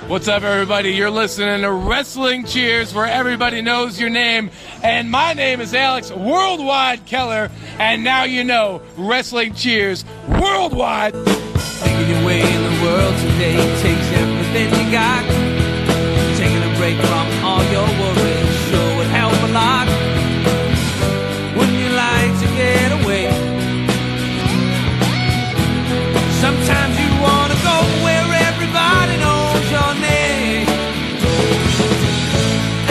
What's up, everybody? You're listening to Wrestling Cheers, where everybody knows your name. And my name is Alex Worldwide Keller. And now you know Wrestling Cheers Worldwide. Making your way in the world today takes everything you got. Taking a break from all your worries sure would help a lot. Wouldn't you like to get away? Sometimes you want to go where everybody knows your name,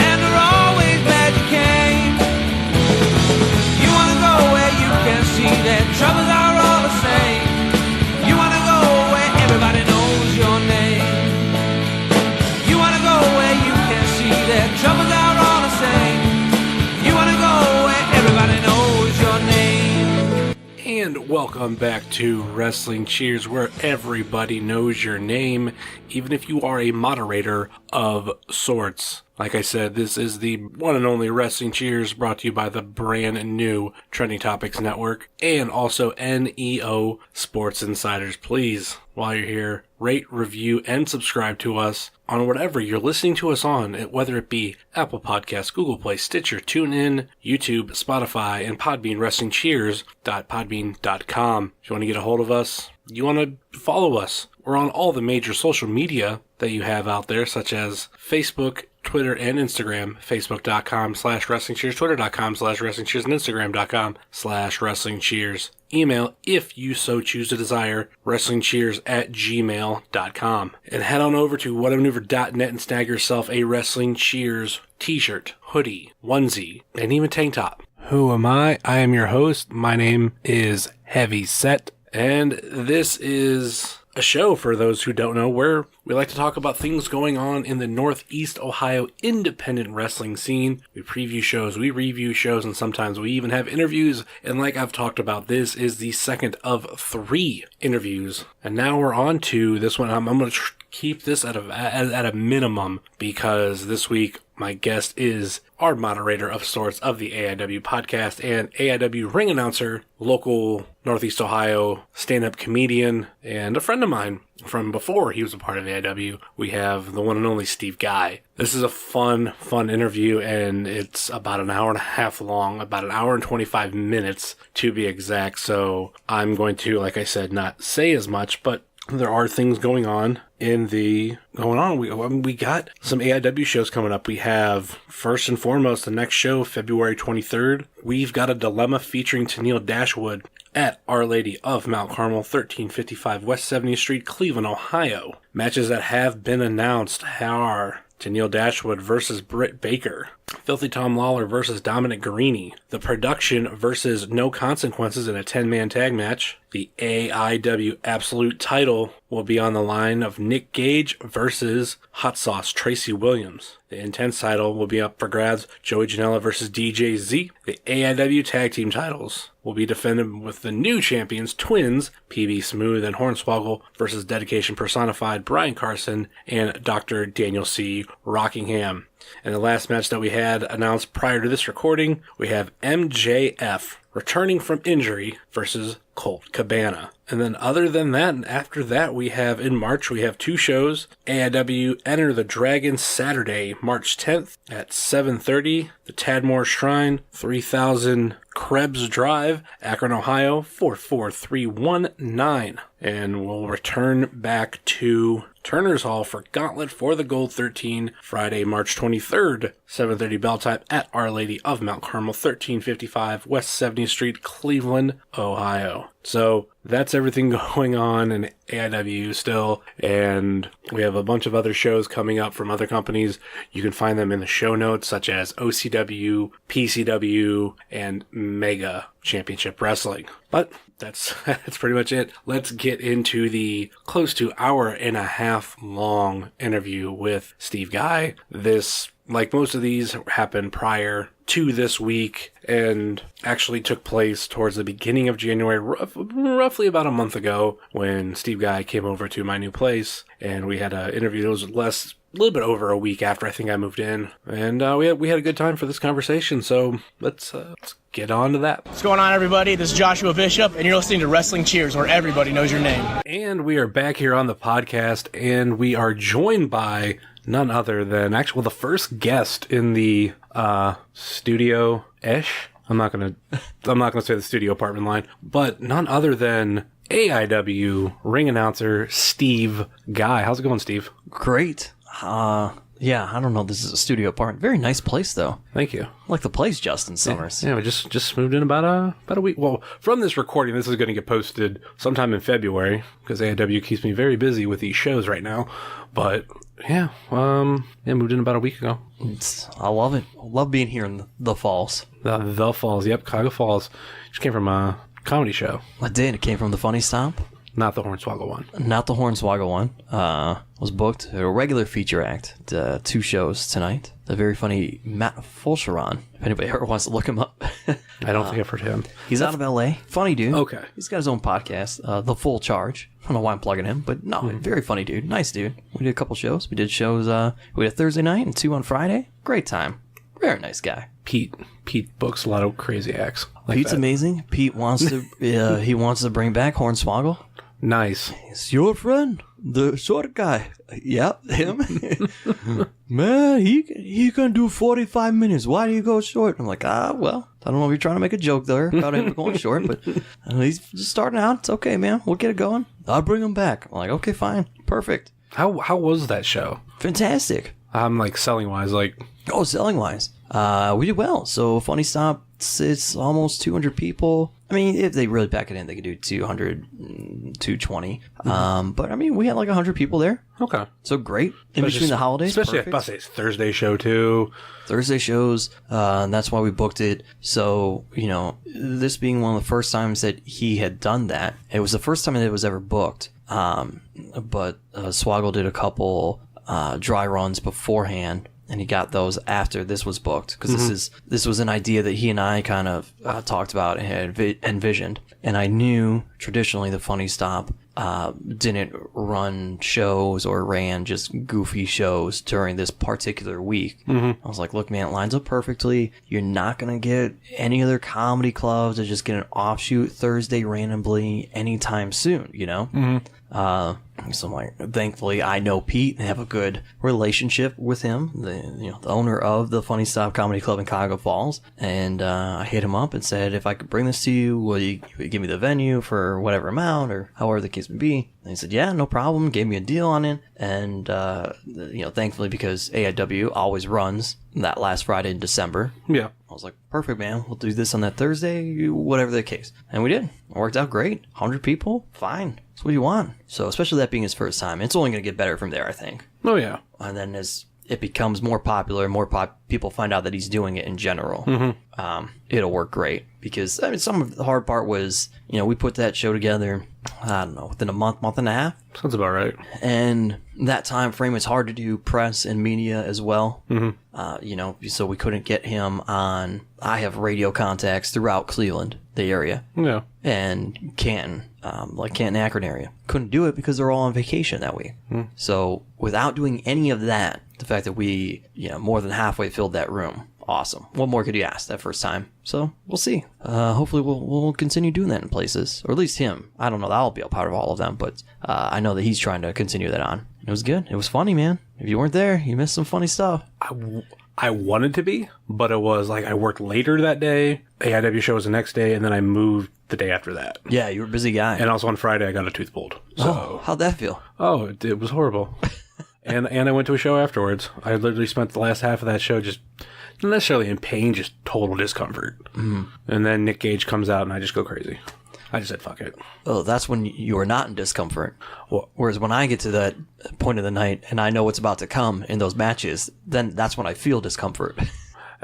and they're always glad you came. You want to go where you can see that troubles are all the same. You want to go where everybody knows your name. You want to go where you can see that troubles are all the same. You want to go where everybody knows your name. And welcome back to Wrestling Cheers, where everybody knows your name, even if you are a moderator of sorts. Like I said, this is the one and only Wrestling Cheers, brought to you by the brand new Trending Topics Network and also NEO Sports Insiders. Please, while you're here, rate, review, and subscribe to us on whatever you're listening to us on, whether it be Apple Podcasts, Google Play, Stitcher, TuneIn, YouTube, Spotify, and Podbean, WrestlingCheers.podbean.com. If you want to get a hold of us, you want to follow us, we're on all the major social media that you have out there, such as Facebook, Twitter, and Instagram. Facebook.com/WrestlingCheers, Twitter.com/WrestlingCheers, and Instagram.com/WrestlingCheers. Email, if you so choose to desire, WrestlingCheers@gmail.com. And head on over to whatamaneuver.net and snag yourself a Wrestling Cheers t-shirt, hoodie, onesie, and even tank top. Who am I? I am your host. My name is Heavy Set, and this is a show, for those who don't know, where we like to talk about things going on in the Northeast Ohio independent wrestling scene. We preview shows, we review shows, and sometimes we even have interviews. And like I've talked about, this is the second of 3 interviews. And now we're on to this one. I'm going to keep this at a minimum, because this week my guest is our moderator of sorts of the AIW podcast and AIW ring announcer, local Northeast Ohio stand-up comedian, and a friend of mine from before he was a part of AIW. We have the one and only Steve Guy. This is a fun interview, and it's about an hour and a half long, about an hour and 25 minutes to be exact. So I'm going to, like I said, not say as much, but there are things going on. We got some AIW shows coming up. We have, first and foremost, the next show, February 23rd. We've got a dilemma featuring Tennille Dashwood at Our Lady of Mount Carmel, 1355 West 70th Street, Cleveland, Ohio. Matches that have been announced are Tennille Dashwood versus Britt Baker, Filthy Tom Lawler versus Dominic Guarini, The Production versus No Consequences in a 10-man tag match. The AIW Absolute title will be on the line of Nick Gage versus Hot Sauce Tracy Williams. The Intense title will be up for grabs, Joey Janela versus DJ Z. The AIW Tag Team titles will be defended with the new champions, Twins, PB Smooth and Hornswoggle versus Dedication Personified, Brian Carson, and Dr. Daniel C. Rockingham. And the last match that we had announced prior to this recording, we have MJF returning from injury versus Colt Cabana. And then other than that, and after that, we have in March, we have 2 shows. AIW Enter the Dragon Saturday, March 10th at 7:30. The Tadmore Shrine, 3000 Krebs Drive, Akron, Ohio, 44319. And we'll return back to Turner's Hall for Gauntlet for the Gold 13, Friday, March 23rd, 7:30 bell time at Our Lady of Mount Carmel, 1355 West 70th Street, Cleveland, Ohio. So that's everything going on in AIW still, and we have a bunch of other shows coming up from other companies. You can find them in the show notes, such as OCW, PCW, and Mega Championship Wrestling. But that's pretty much it. Let's get into the close to hour and a half long interview with Steve Guy. This, like most of these, happened prior to this week and actually took place towards the beginning of January, roughly about a month ago, when Steve Guy came over to my new place and we had an interview. It was a little bit over a week after I think I moved in, and we had a good time for this conversation. So let's get on to that. What's going on, everybody? This is Joshua Bishop, and you're listening to Wrestling Cheers, where everybody knows your name. And we are back here on the podcast, and we are joined by none other than the first guest in the studio-ish. I'm not gonna say the studio apartment line, but none other than AIW ring announcer Steve Guy. How's it going, Steve? Great. Yeah, I don't know. This is a studio apartment. Very nice place, though. Thank you. I like the place, Justin Summers. Yeah, we just moved in about a week. Well, from this recording, this is going to get posted sometime in February because AIW keeps me very busy with these shows right now. But yeah, moved in about a week ago. I love it. I love being here in the Falls. The Falls, yep, Cuyahoga Falls. Just came from a comedy show. I did. It came from the Funny Stomp. Not the Hornswoggle one. Not the Hornswoggle one. Was booked a regular feature act. 2 shows tonight. The very funny Matt Fulcheron. If anybody ever wants to look him up. I don't think I've heard him. He's out of LA. Funny dude. Okay. He's got his own podcast, The Full Charge. I don't know why I'm plugging him, but no, very funny dude. Nice dude. We did a couple shows. We did shows, we had Thursday night and 2 on Friday. Great time. Very nice guy. Pete books a lot of crazy acts. Like Pete's that. Amazing. Pete wants to he wants to bring back Hornswoggle. Nice. It's your friend, the short guy. Yep, him. Man, he can do 45 minutes. Why do you go short? I'm like, well, I don't know if you're trying to make a joke there about him going short, but he's just starting out. It's okay, man. We'll get it going. I'll bring him back. I'm like, okay, fine. Perfect. How was that show? Fantastic. Like selling wise, like. Oh, selling wise. We did well. So Funny Stop, it's almost 200 people. I mean, if they really pack it in, they could do 200, 220. But I mean, we had like 100 people there. Okay. So great. In between the holidays. Especially at it's Thursday show too. Thursday shows, and that's why we booked it. So, this being one of the first times that he had done that, it was the first time that it was ever booked. But Swoggle did a couple dry runs beforehand, and he got those after this was booked, because this was an idea that he and I kind of talked about and had envisioned. And I knew traditionally the Funny Stop didn't run shows or ran just goofy shows during this particular week. I was like, look, man, it lines up perfectly. You're not going to get any other comedy clubs that just get an offshoot Thursday randomly anytime soon, So I'm like, thankfully, I know Pete and have a good relationship with him, the owner of the Funny Stop Comedy Club in Cuyahoga Falls. And I hit him up and said, if I could bring this to you, will you give me the venue for whatever amount or however the case may be? And he said, yeah, no problem. Gave me a deal on it. And, thankfully, because AIW always runs that last Friday in December. Yeah. I was like, perfect, man. We'll do this on that Thursday, whatever the case. And we did. It worked out great. 100 people, fine. That's what you want. So, especially that being his first time, it's only going to get better from there, I think. Oh, yeah. And then as it becomes more popular, people find out that he's doing it in general, it'll work great. Because, I mean, some of the hard part was, we put that show together, I don't know, within a month and a half. Sounds about right. And that time frame, it's hard to do press and media as well. So we couldn't get him on. I have radio contacts throughout Cleveland, the area. Yeah. And Canton, Canton, Akron area. Couldn't do it because they're all on vacation that week. So without doing any of that, the fact that we, more than halfway filled that room, awesome. What more could you ask that first time? So we'll see. Hopefully we'll continue doing that in places, or at least him. I don't know that I'll be a part of all of them, but I know that he's trying to continue that on. It was good. It was funny, man. If you weren't there, you missed some funny stuff. I wanted to be, but it was like I worked later that day. AIW show was the next day, and then I moved the day after that. Yeah, you were a busy guy. And also on Friday, I got a tooth pulled. So, how'd that feel? Oh, it was horrible. and I went to a show afterwards. I literally spent the last half of that show just not necessarily in pain, just total discomfort. And then Nick Gage comes out, and I just go crazy. I just said, fuck it. Oh, that's when you are not in discomfort. Well, whereas when I get to that point of the night and I know what's about to come in those matches, then that's when I feel discomfort.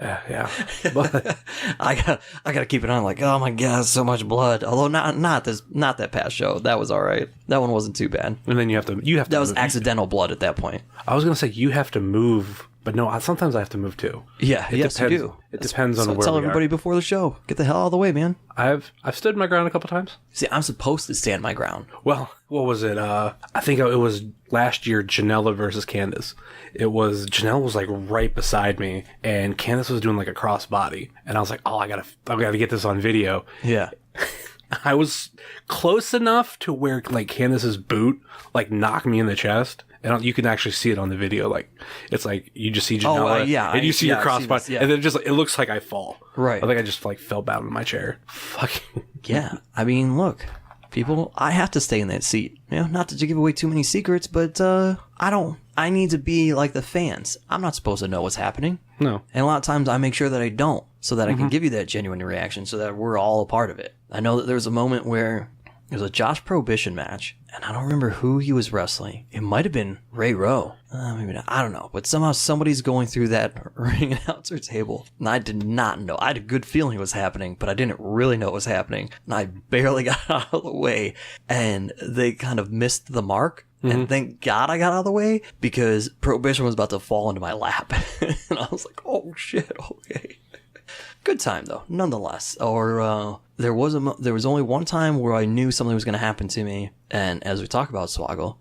Yeah. But I gotta keep it on like, oh my god, so much blood. Although not that past show. That was all right. That one wasn't too bad. And then you have to that was accidental blood at that point. I was gonna say you have to move But no, sometimes I have to move too. Yeah, yes, depends. you do. It depends on where Tell we everybody are. before the show. Get the hell out of the way, man. I've stood my ground a couple times. See, I'm supposed to stand my ground. Well, what was it? I think it was last year, Janella versus Candace. Janelle was like right beside me, and Candace was doing like a crossbody, and I was like, oh, I gotta get this on video. Yeah. I was close enough to where like Candace's boot like knocked me in the chest, and you can actually see it on the video. Like it's like you just see Janella, and you see your crossbody, and then it looks like I fall. Right. I think I just like fell down in my chair. Fucking Yeah. I mean, look, people, I have to stay in that seat. You know, not to give away too many secrets, but I need to be like the fans. I'm not supposed to know what's happening. No. And a lot of times I make sure that I don't, so that I can give you that genuine reaction, so that we're all a part of it. I know that there was a moment where it was a Josh Prohibition match, and I don't remember who he was wrestling. It might have been Ray Rowe. Maybe not. I don't know. But somehow somebody's going through that ring announcer table, and I did not know. I had a good feeling it was happening, but I didn't really know it was happening. And I barely got out of the way, and they kind of missed the mark. And thank God I got out of the way, because Prohibition was about to fall into my lap. And I was like, oh shit, okay. Good time though, nonetheless. Or there was only one time where I knew something was going to happen to me, and as we talk about Swoggle,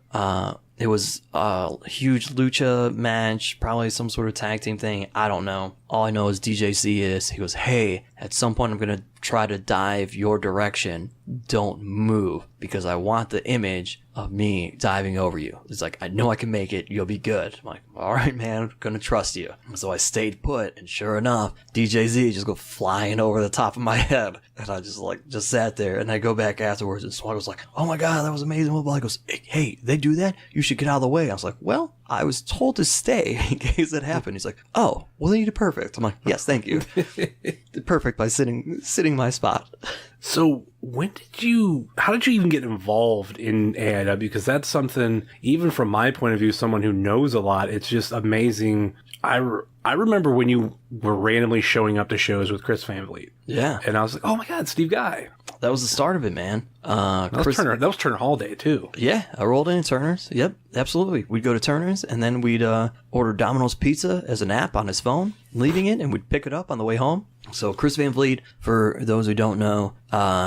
it was a huge lucha match, probably some sort of tag team thing. I don't know. All I know is DJC he goes, hey, at some point I'm going to try to dive your direction. Don't move, because I want the image of me diving over you. It's like, I know I can make it. You'll be good. I'm like, all right, man, I'm going to trust you. So I stayed put, and sure enough, DJZ just go flying over the top of my head. And I just sat there, and I go back afterwards, and Swag was like, oh my God, that was amazing. He goes, hey, they do that? You should get out of the way. I was like, well, I was told to stay in case it happened. He's like, oh, well, then you did perfect. I'm like, yes, thank you. Did perfect by sitting my spot. So how did you even get involved in AIW? Because that's something, even from my point of view, someone who knows a lot, it's just amazing. I remember when you were randomly showing up to shows with Chris Van Vliet. Yeah. And I was like, oh my God, Steve Guy. That was the start of it, man. That was Turner Hall Day, too. Yeah, I rolled in at Turner's. Yep, absolutely. We'd go to Turner's, and then we'd order Domino's Pizza as an app on his phone, leaving it, and we'd pick it up on the way home. So Chris Van Vliet, for those who don't know,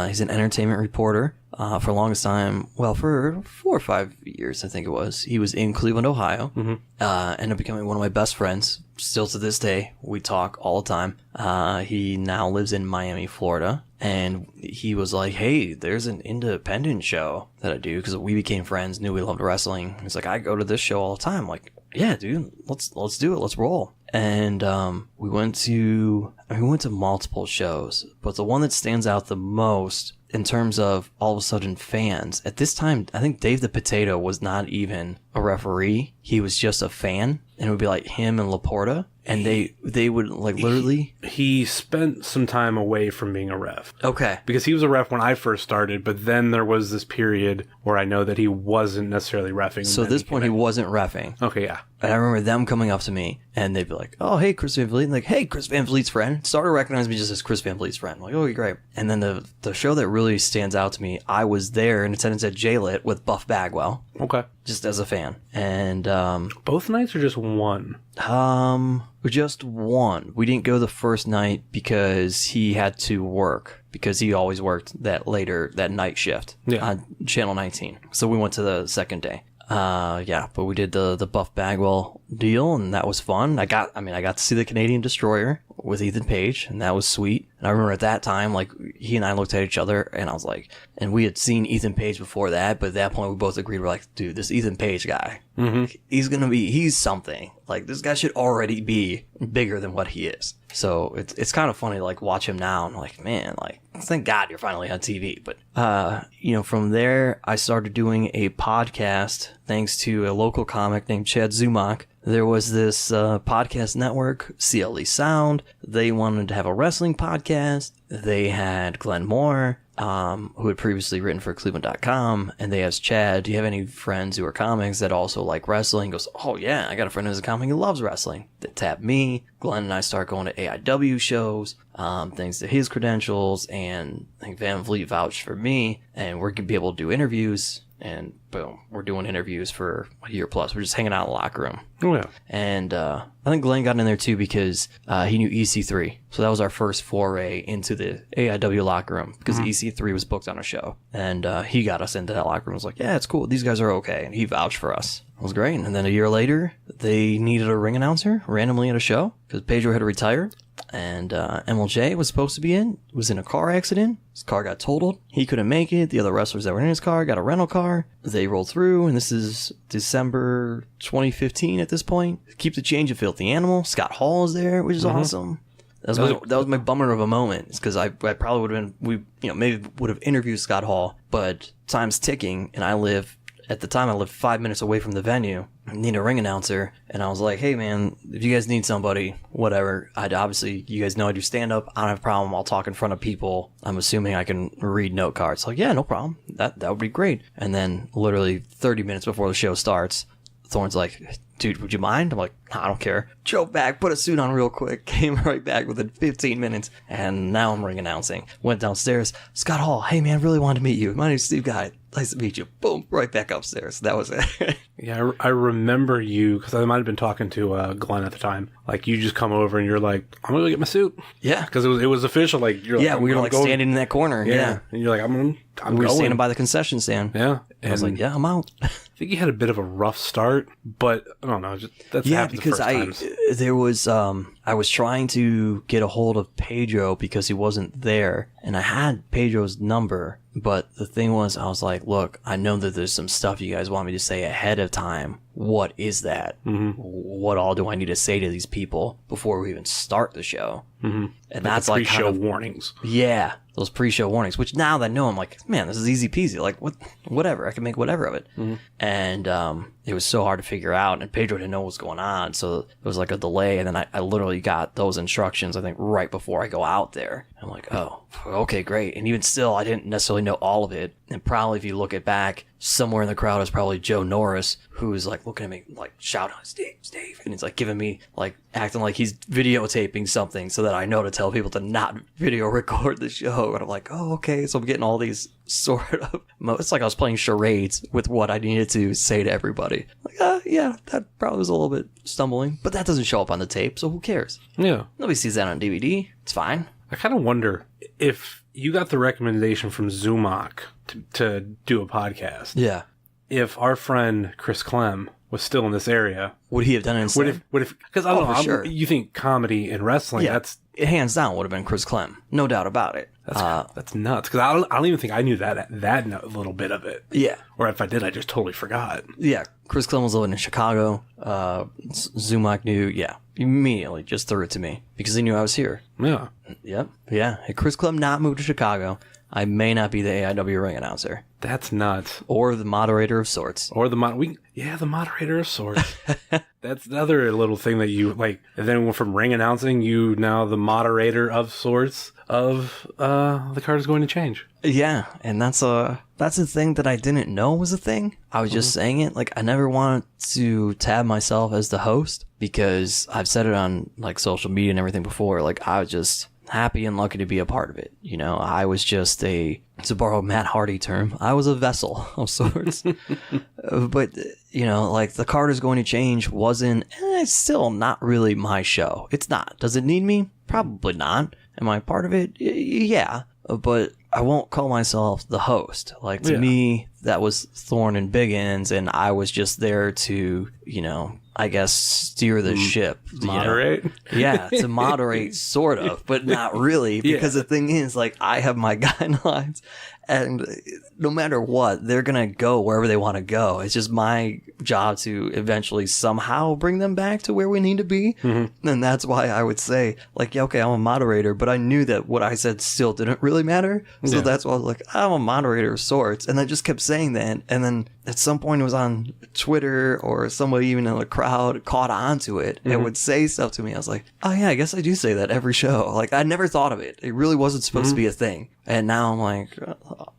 he's an entertainment reporter. For the longest time, well, for 4 or 5 years, I think it was. He was in Cleveland, Ohio. Ended up becoming one of my best friends. Still to this day, we talk all the time. He now lives in Miami, Florida. And he was like, hey, there's an independent show that I do, because we became friends, knew we loved wrestling. He's like, I go to this show all the time. I'm like, yeah, dude, let's do it. Let's roll. And we went to multiple shows, but the one that stands out the most in terms of all of a sudden fans, at this time, I think Dave the Potato was not even a referee. He was just a fan, and it would be like him and Laporta, and they would like literally... He spent some time away from being a ref. Okay. Because he was a ref when I first started, but then there was this period where I know that he wasn't necessarily reffing. So at this point, he wasn't reffing. Okay, yeah. And I remember them coming up to me, and they'd be like, oh, hey, Chris Van Vliet. And like, hey, Chris Van Vliet's friend. Started to recognize me just as Chris Van Vliet's friend. I'm like, oh, great. And then the show that really stands out to me, I was there in attendance at J-Lit with Buff Bagwell. Okay. Just as a fan. And both nights or just one? Just one. We didn't go the first night because he had to work, because he always worked that night shift on Channel 19. So we went to the second day. But we did the Buff Bagwell deal, and that was fun. I got to see the Canadian Destroyer with Ethan Page, and that was sweet. And I remember at that time, like, he and I looked at each other, and I was like, and we had seen Ethan Page before that, but at that point we both agreed, we're like, dude, this Ethan Page guy, he's something. Like, this guy should already be bigger than what he is. So it's kind of funny to like watch him now, and like, man, like, thank God you're finally on TV. But from there I started doing a podcast thanks to a local comic named Chad Zumach. There was this podcast network, CLE Sound. They wanted to have a wrestling podcast. They had Glenn Moore, who had previously written for Cleveland.com, and they asked Chad, do you have any friends who are comics that also like wrestling? He goes, oh yeah, I got a friend who's a comic who loves wrestling. They tapped me. Glenn and I start going to AIW shows, thanks to his credentials, and I think Van Vliet vouched for me, and we're going to be able to do interviews. and boom, we're doing interviews for a year plus. We're just hanging out in the locker room. Oh, yeah. And I think Glenn got in there too because he knew EC3. So that was our first foray into the AIW locker room because EC3 was booked on a show. And he got us into that locker room. Was like, yeah, it's cool. These guys are okay. And he vouched for us. It was great. And then a year later, they needed a ring announcer randomly at a show because Pedro had retired. And MLJ was supposed to be was in a car accident. His car got totaled. He couldn't make it. The other wrestlers that were in his car got a rental car. They rolled through, and this is December 2015 at this point. Keep the change of Filthy Animal. Scott Hall is there, which is awesome. That was my bummer of a moment. It's because I probably would have been, maybe would have interviewed Scott Hall, but time's ticking, and at the time I lived 5 minutes away from the venue. I need a ring announcer, and I was like, hey man, if you guys need somebody, whatever. Obviously, you guys know I do stand up. I don't have a problem. I'll talk in front of people. I'm assuming I can read note cards. Like, yeah, no problem. That would be great. And then literally 30 minutes before the show starts, Thorne's like, dude, would you mind? I'm like, nah, I don't care. Drove back, put a suit on real quick, came right back within 15 minutes, and now I'm ring announcing. Went downstairs. Scott Hall, hey man, really wanted to meet you. My name's Steve Guy. Nice to meet you. Boom, right back upstairs. That was it. Yeah, I remember you, because I might have been talking to Glenn at the time. Like, you just come over and you're like, I'm going to go get my suit. Yeah. Because it was official. Like, you're yeah, like, we were like standing in that corner. Yeah. And you're like, I'm we were going. standing by the concession stand. Yeah. And I was like, yeah, I'm out. I think you had a bit of a rough start, but I don't know. That's happened because the first times. There was I was trying to get a hold of Pedro because he wasn't there, and I had Pedro's number. But the thing was, I was like, look, I know that there's some stuff you guys want me to say ahead of time. What is that? Mm-hmm. What all do I need to say to these people before we even start the show? Mm-hmm. And that's like pre-show warnings. Yeah, those pre-show warnings, which now that I know, I'm like, man, this is easy peasy. Like, whatever. I can make whatever of it. Mm-hmm. And it was so hard to figure out, and Pedro didn't know what was going on. So there was like a delay, and then I literally got those instructions, I think, right before I go out there. I'm like, oh, okay, great. And even still, I didn't necessarily know all of it. And probably if you look it back, somewhere in the crowd is probably Joe Norris, who is like looking at me, like shouting, Steve. And he's like giving me, like acting like he's videotaping something so that I know to tell people to not video record the show. And I'm like, oh, okay. So I'm getting all these sort of, it's like I was playing charades with what I needed to say to everybody. Like, yeah, that probably was a little bit stumbling, but that doesn't show up on the tape. So who cares? Yeah. Nobody sees that on DVD. It's fine. I kind of wonder if you got the recommendation from Zumach to do a podcast. Yeah. If our friend Chris Clem was still in this area, would he have done it instead? Would if because I don't know, sure. You think comedy and wrestling? Yeah, it hands down would have been Chris Clem, no doubt about it. That's nuts because I don't even think I knew that little bit of it. Yeah, or if I did, I just totally forgot. Yeah, Chris Clem was living in Chicago. Zumach knew. Yeah, immediately just threw it to me because he knew I was here. Yeah. Yep. Yeah. Had Chris Clem not moved to Chicago, I may not be the AIW ring announcer. That's nuts. Or the moderator of sorts. Or the moderator of sorts. That's another little thing that you like. And then from ring announcing, you now the moderator of sorts of the card is going to change. Yeah, and that's a thing that I didn't know was a thing. I was just saying it. Like, I never wanted to tab myself as the host because I've said it on like social media and everything before. Like, I was just happy and lucky to be a part of it. You know, I was just to borrow a Matt Hardy term, I was a vessel of sorts. But, you know, like the card is going to change wasn't, it's still not really my show. It's not. Does it need me? Probably not. Am I part of it? Yeah. But I won't call myself the host. Like, to me, that was Thorne and Biggins, and I was just there to, you know, I guess steer the ship. Moderate? You know? Yeah, to moderate, sort of, but not really. Because the thing is, like, I have my guidelines, and no matter what, they're going to go wherever they want to go. It's just my job to eventually somehow bring them back to where we need to be. Mm-hmm. And that's why I would say, like, yeah, okay, I'm a moderator, but I knew that what I said still didn't really matter. So that's why I was like, I'm a moderator of sorts. And I just kept saying that. And then at some point it was on Twitter or somebody even in the crowd caught on to it and would say stuff to me. I was like, oh yeah, I guess I do say that every show. Like, I never thought of it. It really wasn't supposed to be a thing. And now I'm like,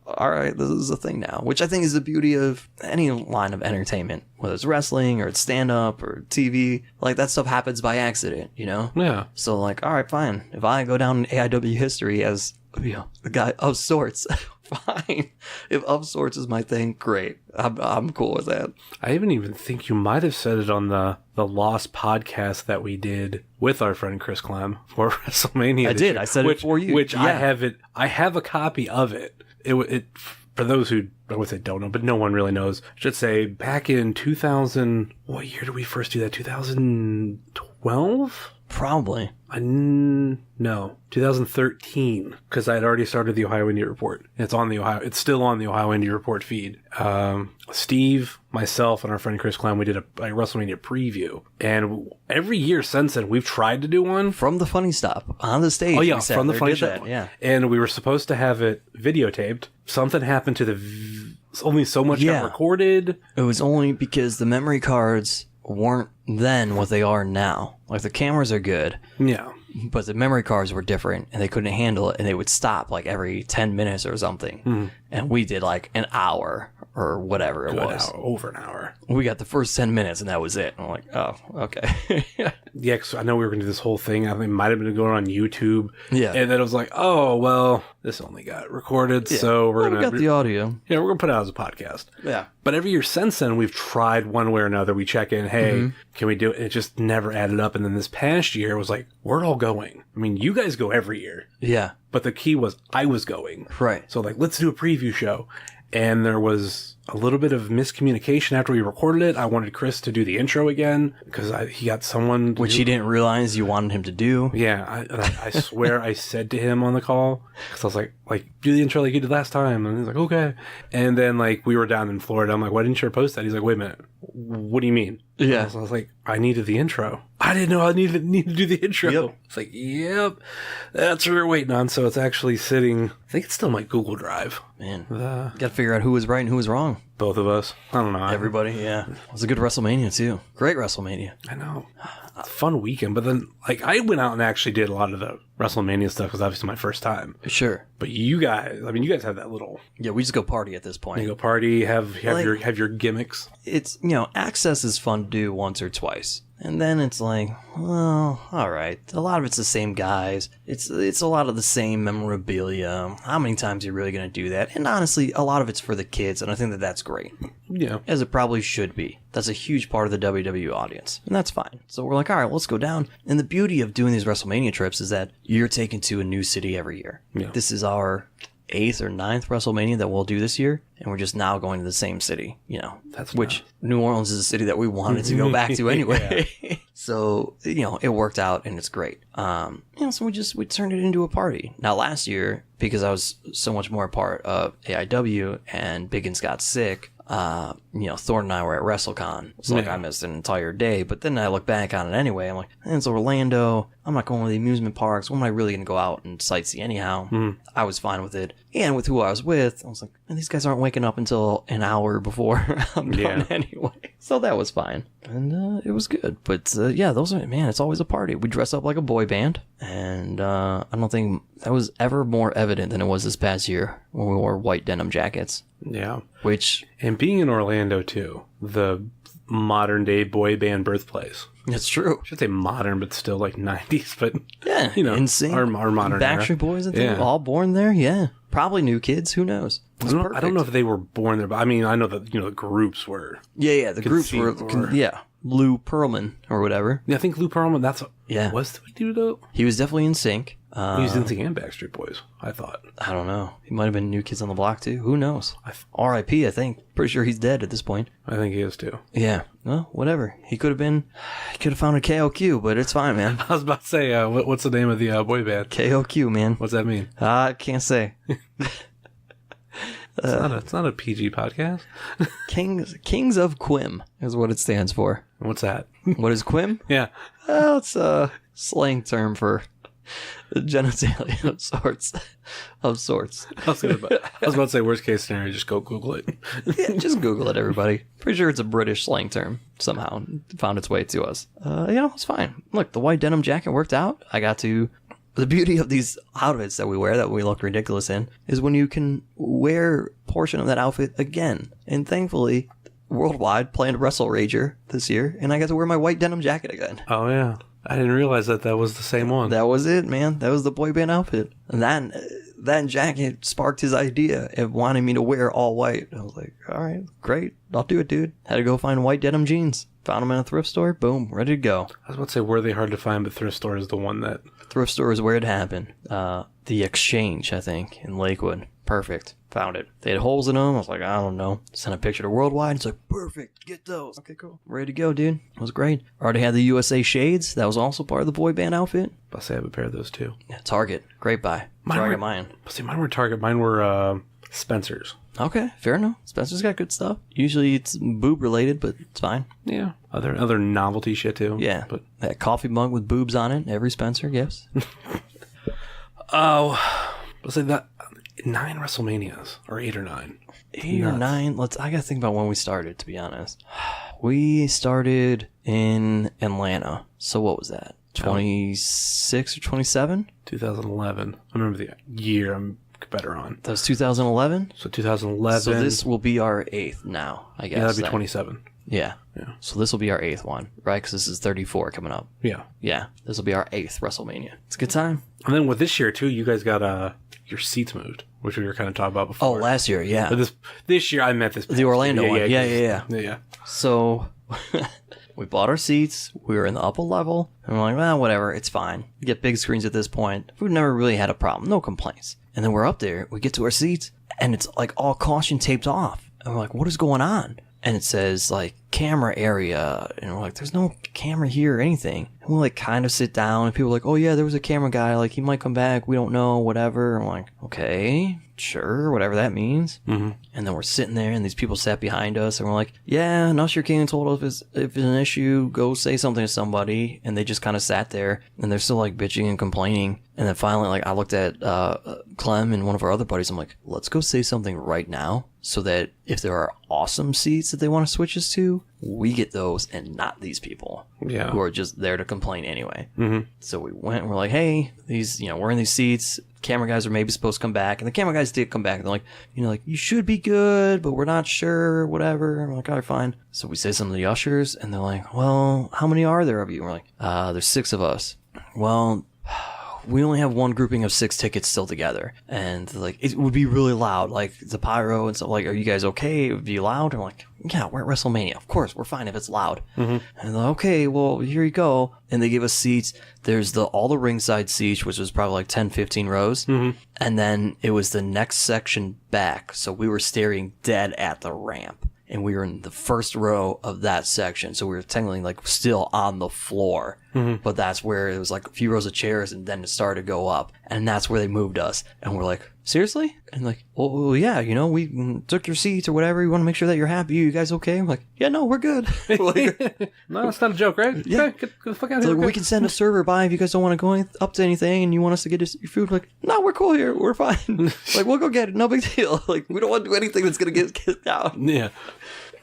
all right, this is a thing now, which I think is the beauty of any line of entertainment, whether it's wrestling or it's stand-up or TV. Like, that stuff happens by accident, you know? Yeah. So, like, all right, fine. If I go down in AIW history as Yeah, the guy of sorts. Fine. If of sorts is my thing, great. I'm cool with that. I even think you might have said it on the Lost podcast that we did with our friend Chris Clem for WrestleMania. I did. I said it for you. Which yeah. I have a copy of it. It for those who I would say don't know, but no one really knows. I should say back in 2000. What year did we first do that? 2012. Probably. No, 2013, because I had already started the Ohio Indie Report. It's still on the Ohio Indie Report feed. Steve, myself, and our friend Chris Clown, we did a WrestleMania preview, and every year since then we've tried to do one from the Funny Stop on the stage. Oh yeah, from the Funny Stop. Yeah, and we were supposed to have it videotaped. Something happened to only so much got recorded. It was only because the memory cards weren't then what they are now. Like, the cameras are good. Yeah. But the memory cards were different, and they couldn't handle it, and they would stop like every 10 minutes or something. Mm-hmm. And we did like an hour or whatever it was. Over an hour. We got the first 10 minutes, and that was it. I'm like, oh, okay. Yeah, because I know we were going to do this whole thing. I think it might have been going on YouTube. Yeah. And then it was like, oh, well, this only got recorded, so we're going to... We got the audio. Yeah, we're going to put it out as a podcast. Yeah. But every year since then, we've tried one way or another. We check in, hey, can we do it? And it just never added up. And then this past year, it was like, we're all going. I mean, you guys go every year. Yeah. But the key was I was going. Right. So, like, let's do a preview show. And there was a little bit of miscommunication after we recorded it. I wanted Chris to do the intro again because he got someone... Which he didn't realize you wanted him to do. Yeah, I swear I said to him on the call, because I was like, do the intro like you did last time. And he's like, okay. And then, like, we were down in Florida. I'm like, why didn't you post that? He's like, wait a minute. What do you mean? Yeah. So I was like, I needed the intro. I didn't know I needed to do the intro. Yep. It's like, yep. That's what we're waiting on. So it's actually sitting... I think it's still my Google Drive. Man, got to figure out who was right and who was wrong. Both of us. I don't know. Everybody, yeah. It was a good WrestleMania, too. Great WrestleMania. I know. It's a fun weekend. But then, like, I went out and actually did a lot of the WrestleMania stuff because obviously my first time. Sure. But you guys, I mean, you guys have that little... Yeah, we just go party at this point. You go party, have your gimmicks. It's, Access is fun to do once or twice. And then it's like, well, all right. A lot of it's the same guys. It's a lot of the same memorabilia. How many times are you really going to do that? And honestly, a lot of it's for the kids, and I think that that's great. Yeah. As it probably should be. That's a huge part of the WWE audience, and that's fine. So we're like, all right, let's go down. And the beauty of doing these WrestleMania trips is that you're taken to a new city every year. Yeah. This is our 8th or 9th WrestleMania that we'll do this year, and we're just now going to the same city, which New Orleans is a city that we wanted to go back to anyway. Yeah. So, it worked out and it's great. So we turned it into a party. Now last year, because I was so much more a part of AIW and Biggins got sick, Thorne and I were at WrestleCon. So I missed an entire day, but then I look back on it anyway. I'm like, it's Orlando. I'm not going to the amusement parks. When am I really going to go out and sightsee anyhow? I was fine with it. And with who I was with, I was like, man, these guys aren't waking up until an hour before I'm done anyway. So that was fine. And it was good. But it's always a party. We dress up like a boy band. And I don't think that was ever more evident than it was this past year when we wore white denim jackets. Yeah. And being in Orlando, too, the modern day boy band birthplace. It's true. I should say modern, but still like 90s. But, insane. Our modern Backstreet era. Boys, I think, all born there. Yeah. Probably new kids. Who knows? I don't know if they were born there, but I mean, I know that, the groups were. Yeah. The groups were. Lou Pearlman or whatever. Yeah, I think Lou Pearlman, was the dude, though? He was definitely in sync. He was in sync and Backstreet Boys, I thought. I don't know. He might have been New Kids on the Block, too. Who knows? R.I.P., I think. Pretty sure he's dead at this point. I think he is, too. Yeah. Well, whatever. He could have found a KOQ, but it's fine, man. I was about to say, what's the name of the boy band? KOQ, man. What's that mean? I can't say. It's not a PG podcast. Kings of Quim is what it stands for. What's that? What is Quim? Yeah. Well, it's a slang term for genitalia of sorts. I was about to say, worst case scenario, just go Google it. Yeah, just Google it, everybody. Pretty sure it's a British slang term. Somehow found its way to us. It's fine. Look, the white denim jacket worked out. The beauty of these outfits that we wear, that we look ridiculous in, is when you can wear a portion of that outfit again. And thankfully, Worldwide planned Wrestle Rager this year, and I got to wear my white denim jacket again. Oh, yeah. I didn't realize that was the same one. That was it, man. That was the boy band outfit. And that jacket sparked his idea of wanting me to wear all white. I was like, all right, great. I'll do it, dude. Had to go find white denim jeans. Found them in a thrift store. Boom, ready to go. I was about to say, were they hard to find, but thrift store is the one that... Thrift store is where it happened. The Exchange, I think, in Lakewood. Perfect. Found it. They had holes in them. I was like, I don't know. Sent a picture to Worldwide. It's like, perfect. Get those. Okay, cool. Ready to go, dude. It was great. Already had the USA shades. That was also part of the boy band outfit. I'll say I have a pair of those too. Yeah, Target. Great buy. Target mine. See, mine were Target. Mine were Spencer's. Okay, fair enough. Spencer's got good stuff. Usually it's boob related, but it's fine. Yeah. Other novelty shit too. Yeah. But that coffee mug with boobs on it. Every Spencer gifts. Oh, let's say that 9 WrestleManias or 8 or 9. 8 or 9. I gotta think about when we started. To be honest, we started in Atlanta. So what was that? 26 or 27? 2011. I remember the year I'm better on. That was 2011. So 2011. So this will be our 8th now, I guess. Yeah, that'd be 27. Yeah. Yeah. So this will be our 8th one, right? Because this is 34 coming up. Yeah. Yeah. This will be our 8th WrestleMania. It's a good time. And then with this year too, you guys got your seats moved, which we were kind of talking about before. Oh, last year, yeah. But this year I meant this. The Orlando one. Yeah. So we bought our seats. We were in the upper level. And we're like, well, whatever. It's fine. We get big screens at this point. We've never really had a problem. No complaints. And then we're up there. We get to our seats. And it's like all caution taped off. And we're like, what is going on? And it says like camera area. And we're like, there's no camera here or anything. And we like kind of sit down. And people are like, oh yeah, there was a camera guy. Like he might come back. We don't know. Whatever. And I'm like, okay. Sure, whatever that means. Mm-hmm. And then we're sitting there, and these people sat behind us, and we're like, yeah, and Usher King told us if it's an issue, go say something to somebody. And they just kind of sat there, and they're still like bitching and complaining. And then finally, like, I looked at Clem and one of our other buddies. I'm like, let's go say something right now, so that if there are awesome seats that they want to switch us to, we get those and not these people who are just there to complain anyway. Mm-hmm. So we went and we're like, hey, we're in these seats. Camera guys are maybe supposed to come back, and the camera guys did come back, and they're like, you should be good, but we're not sure, whatever. And we're like, all right, fine. So we say something to the ushers, and they're like, well, how many are there of you? And we're like, there's 6 of us. Well, we only have one grouping of 6 tickets still together, and like it would be really loud, like the pyro and stuff. Like, are you guys okay? It would be loud. And we're like, yeah, we're at WrestleMania, of course we're fine if it's loud. Mm-hmm. And they're like, okay, well, here you go. And they give us seats. There's all the ringside seats, which was probably like 10-15 rows, mm-hmm. and then it was the next section back, so we were staring dead at the ramp. And we were in the first row of that section. So we were technically like still on the floor. Mm-hmm. But that's where it was like a few rows of chairs, and then it started to go up. And that's where they moved us. And we're like, seriously? And like, well, yeah, we took your seats or whatever. We want to make sure that you're happy. You guys okay? I'm like, yeah, no, we're good. No, it's not a joke, right? Yeah. Okay, get the fuck out of here. Like, we can send a server by if you guys don't want to go up to anything and you want us to get your food. We're like, no, we're cool here. We're fine. Like, we'll go get it. No big deal. Like, we don't want to do anything that's going to get kicked out. Yeah.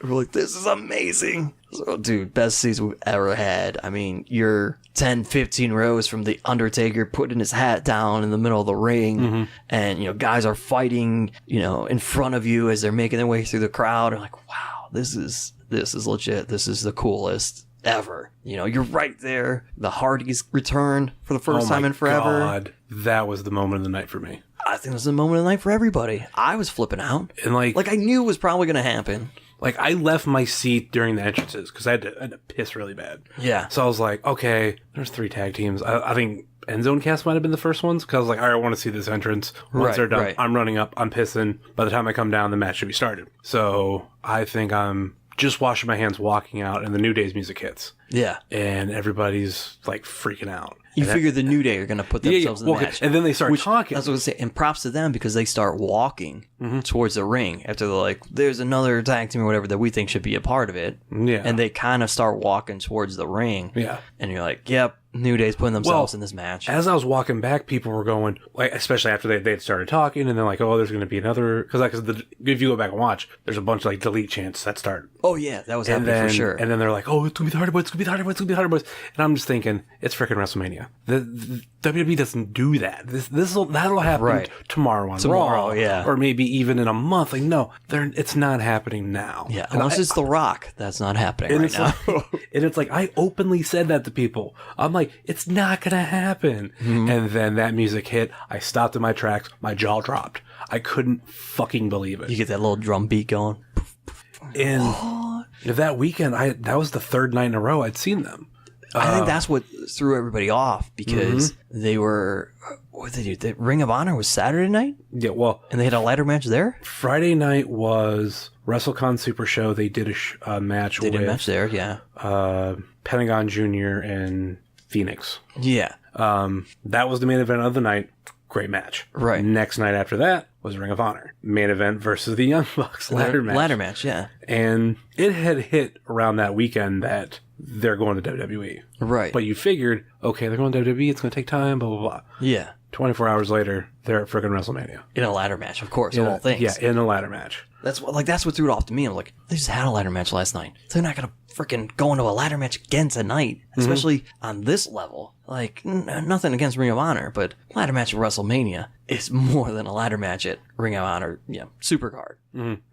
We're like, this is amazing. So, dude, best seats we've ever had. I mean, you're 10-15 rows from the Undertaker putting his hat down in the middle of the ring, mm-hmm. and guys are fighting in front of you as they're making their way through the crowd. And like, wow, this is legit. This is the coolest ever. You're right there. The Hardys returned for the first time in forever. God, that was the moment of the night for me. I think it was the moment of the night for everybody. I was flipping out, and like I knew it was probably going to happen. Like, I left my seat during the entrances because I had to piss really bad. Yeah. So I was like, okay, there's 3 tag teams. I think End Zone Cast might have been the first ones because I was like, all right, I want to see this entrance. Once they're done, I'm running up, I'm pissing. By the time I come down, the match should be started. So I think I'm just washing my hands, walking out, and the New Day's music hits. Yeah. And everybody's like freaking out. You figure the New Day are going to put themselves in the match. And then they start talking. That's what I was saying. And props to them because they start walking towards the ring after they're like, there's another tag team or whatever that we think should be a part of it. Yeah. And they kind of start walking towards the ring. Yeah. And you're like, yep, New Day's putting themselves in this match. As I was walking back, people were going, like, especially after they had started talking, and then like, oh, there's going to be another, because if you go back and watch, there's a bunch of like delete chants that start. Oh yeah, that was happening for sure. And then they're like, oh, it's going to be the Hardy Boys, it's going to be the Hardy Boys. It's gonna be the Hardy Boys. And I'm just thinking, it's freaking WrestleMania. The WWE doesn't do that. That'll happen tomorrow on Raw, yeah, or maybe even in a month. Like, no, it's not happening now. Yeah, unless it's The Rock, that's not happening right now. And it's like, I openly said that to people. I'm like, it's not gonna happen. And then that music hit. I stopped in my tracks. My jaw dropped. I couldn't fucking believe it. You get that little drum beat going. And that weekend, that was the third night in a row I'd seen them. I think that's what threw everybody off, because they were, what did they do? The Ring of Honor was Saturday night? Yeah, well. And they had a ladder match there? Friday night was WrestleCon Super Show. They did a match They did a match there, yeah. Pentagon Jr. and Phoenix. Yeah. That was the main event of the night. Great match. Right. Next night after that was Ring of Honor. Main event versus the Young Bucks. Ladder match. Ladder match, yeah. And it had hit around that weekend that they're going to WWE. Right. But you figured, okay, they're going to WWE. It's going to take time, blah, blah, blah. Yeah. 24 hours later, they're at freaking WrestleMania. In a ladder match, of course, of all things. Yeah, in a ladder match. That's what threw it off to me. I'm like, they just had a ladder match last night. They're not going to freaking go into a ladder match again tonight, especially on this level. Like, nothing against Ring of Honor, but ladder match at WrestleMania is more than a ladder match at Ring of Honor, Supercard.